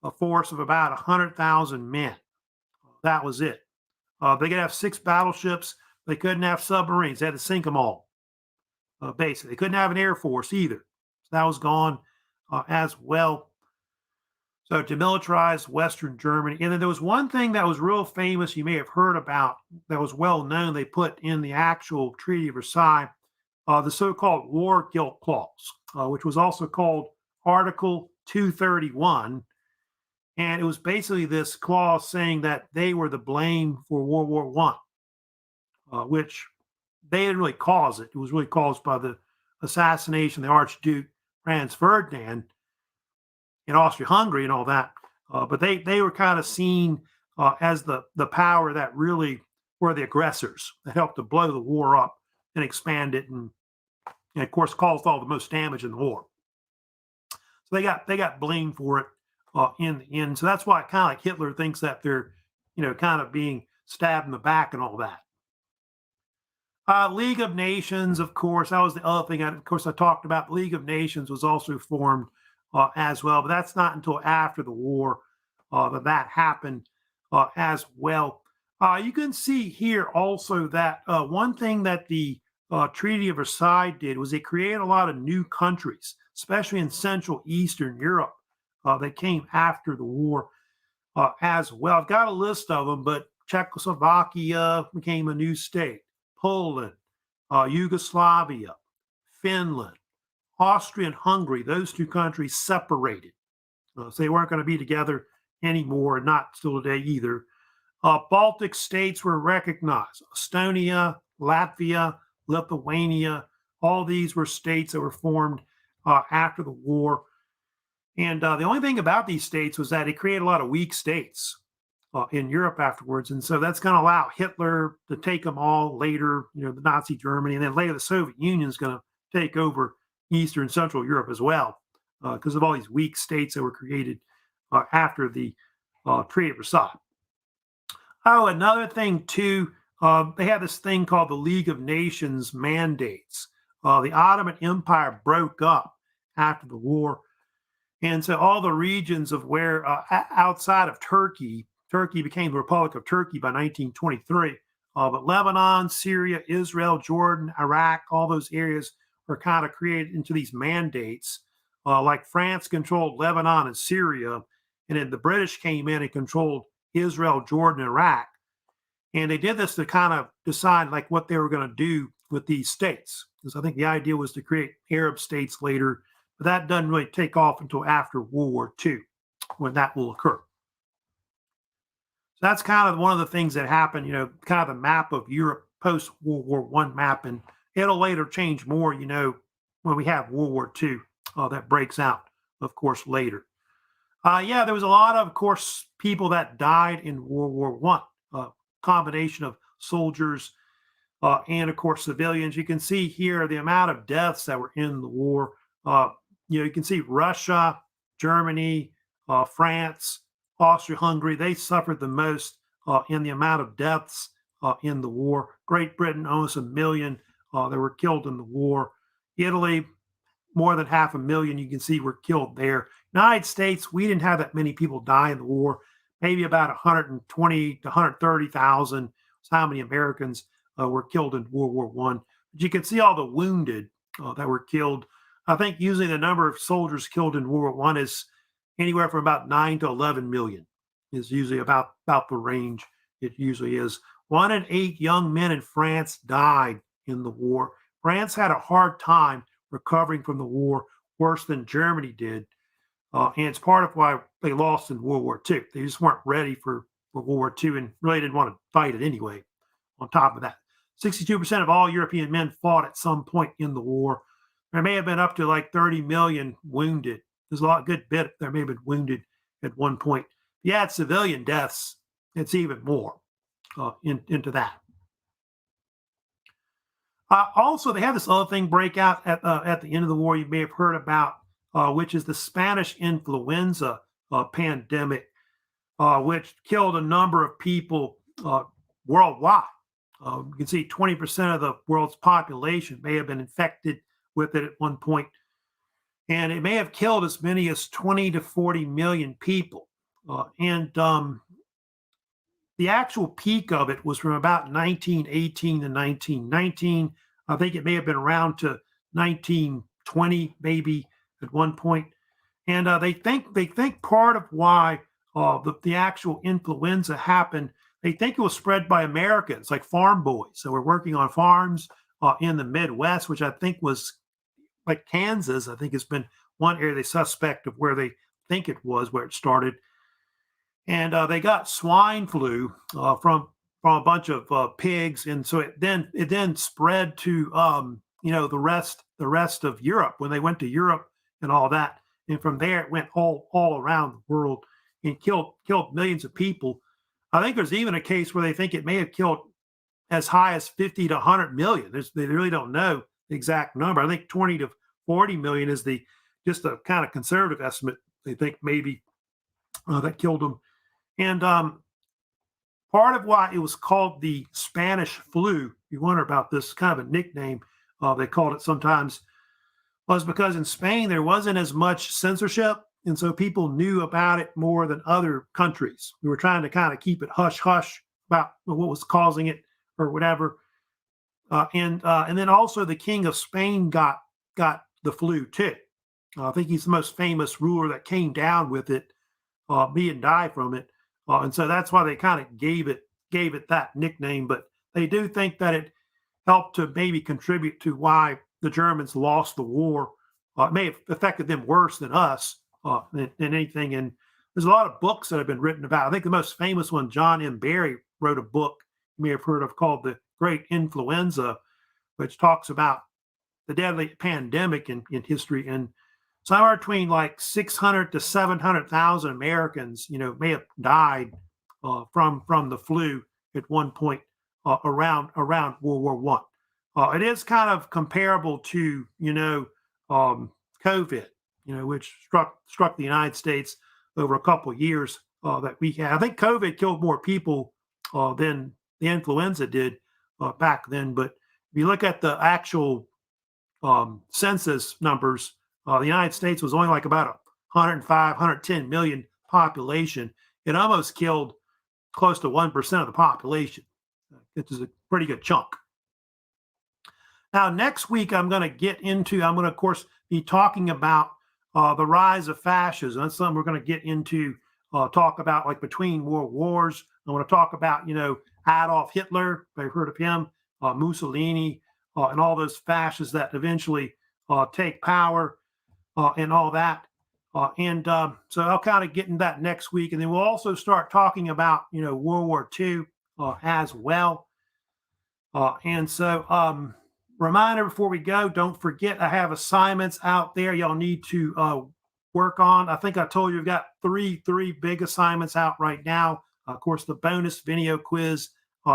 a force of about 100,000 men. That was it. They could have 6 battleships. They couldn't have submarines. They had to sink them all, basically. They couldn't have an air force either. So that was gone as well. So demilitarized Western Germany. And then there was one thing that was real famous you may have heard about that was well known. They put in the actual Treaty of Versailles, the so-called War Guilt Clause, which was also called Article 231. And it was basically this clause saying that they were the blame for World War One, which they didn't really cause it. It was really caused by the assassination of the Archduke Franz Ferdinand in Austria-Hungary and all that. But they were kind of seen as the power that really were the aggressors that helped to blow the war up and expand it, and of course caused all the most damage in the war. So they got blamed for it in the end. So that's why kind of like Hitler thinks that they're kind of being stabbed in the back and all that. League of Nations, of course, that was the other thing. Of course, I talked about. The League of Nations was also formed as well, but that's not until after the war that happened as well. You can see here also that one thing that the Treaty of Versailles did was it created a lot of new countries, especially in Central Eastern Europe, that came after the war as well. I've got a list of them, but Czechoslovakia became a new state. Poland, Yugoslavia, Finland, Austria, and Hungary, those two countries separated. So they weren't going to be together anymore, not still today either. Baltic states were recognized. Estonia, Latvia, Lithuania, all these were states that were formed after the war. And the only thing about these states was that it created a lot of weak states in Europe afterwards. And so that's going to allow Hitler to take them all later, the Nazi Germany, and then later the Soviet Union is going to take over Eastern and Central Europe as well because of all these weak states that were created after the Treaty of Versailles. Oh, another thing too, they had this thing called the League of Nations mandates. The Ottoman Empire broke up after the war. And so all the regions of where outside of Turkey became the Republic of Turkey by 1923. But Lebanon, Syria, Israel, Jordan, Iraq, all those areas were kind of created into these mandates. Like France controlled Lebanon and Syria, and then the British came in and controlled Israel, Jordan, Iraq. And they did this to kind of decide like what they were going to do with these states. Because I think the idea was to create Arab states later, but that doesn't really take off until after World War II, when that will occur. So that's kind of one of the things that happened, kind of the map of Europe post-World War I map. And it'll later change more, when we have World War II that breaks out, of course, later. There was a lot of course, people that died in World War I, combination of soldiers and, of course, civilians. You can see here the amount of deaths that were in the war. You can see Russia, Germany, France, Austria-Hungary, they suffered the most in the amount of deaths in the war. Great Britain, almost 1 million that were killed in the war. Italy, more than 500,000, you can see, were killed there. United States, we didn't have that many people die in the war. Maybe about 120 to 130,000 is how many Americans were killed in World War I. But you can see all the wounded that were killed. I think usually the number of soldiers killed in World War I is anywhere from about 9 to 11 million is usually about the range it usually is. 1 in 8 young men in France died in the war. France had a hard time recovering from the war, worse than Germany did. And it's part of why they lost in World War II. They just weren't ready for World War II and really didn't want to fight it anyway. On top of that, 62% of all European men fought at some point in the war. There may have been up to like 30 million wounded. There's a good bit there may have been wounded at one point. If you add civilian deaths, it's even more into that. Also, they had this other thing break out at the end of the war you may have heard about, which is the Spanish influenza pandemic, which killed a number of people worldwide. You can see 20% of the world's population may have been infected with it at one point. And it may have killed as many as 20 to 40 million people. The actual peak of it was from about 1918 to 1919. I think it may have been around to 1920, maybe at one point. And they think part of why the actual influenza happened, they think it was spread by Americans, like farm boys that were working on farms in the Midwest, which I think was like Kansas. I think has been one area they suspect of where they think it was, where it started. and they got swine flu from a bunch of pigs, and so it then spread to the rest of Europe when they went to Europe and all that, and from there it went all around the world and killed millions of people. I think there's even a case where they think it may have killed as high as 50 to 100 million. They really don't know the exact number. I think 20 to 40 million is the just a kind of conservative estimate. They think maybe that killed them. And part of why it was called the Spanish flu, you wonder about this, kind of a nickname they called it sometimes, was because in Spain there wasn't as much censorship. And so people knew about it more than other countries. We were trying to kind of keep it hush hush about what was causing it or whatever. And then also the King of Spain got the flu too. I think he's the most famous ruler that came down with it, he and died from it. And so that's why they kind of gave it that nickname. But they do think that it helped to maybe contribute to why the Germans lost the war. It may have affected them worse than us than anything. And there's a lot of books that have been written about. I think the most famous one, John M. Barry wrote a book you may have heard of called The Great Influenza, which talks about the deadly pandemic in history. And somewhere between like 600 to 700,000 Americans, may have died from the flu at one point around World War One. It is kind of comparable to COVID, which struck the United States over a couple of years that we had. I think COVID killed more people than the influenza did back then. But if you look at the actual census numbers, the United States was only like about 105, 110 million population. It almost killed close to 1% of the population, which is a pretty good chunk. Now, next week, I'm going to, of course, be talking about the rise of fascism. That's something we're going to get into, talk about like between world wars. I want to talk about, Adolf Hitler, if you've heard of him, Mussolini, and all those fascists that eventually take power and all that. So I'll kind of get into that next week. And then we'll also start talking about, World War II as well. And so reminder before we go, don't forget I have assignments out there y'all need to work on. I think I told you we've got three big assignments out right now. Of course, the bonus video quiz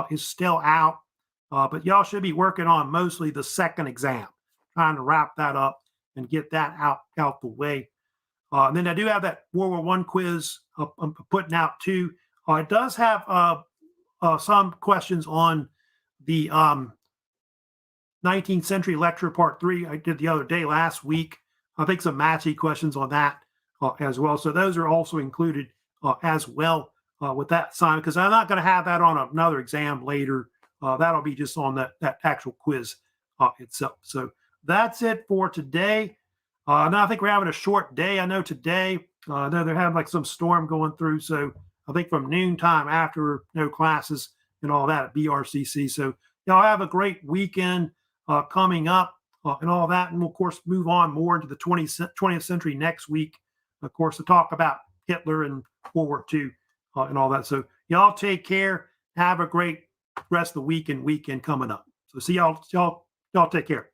is still out, but y'all should be working on mostly the second exam, trying to wrap that up and get that out the way. And then I do have that World War One quiz I'm putting out too. It does have some questions on the 19th century lecture part 3 I did the other day last week. I think some matchy questions on that as well. So those are also included as well with that assignment, because I'm not going to have that on another exam later. That'll be just on that actual quiz itself. So that's it for today. Now I think we're having a short day. I know today, I know they're having like some storm going through. So I think from noontime after, no classes and all that at BRCC. So y'all have a great weekend coming up and all that. And we'll, of course, move on more into the 20th century next week, of course, to talk about Hitler and World War II and all that. So y'all take care. Have a great rest of the week and weekend coming up. So see y'all take care.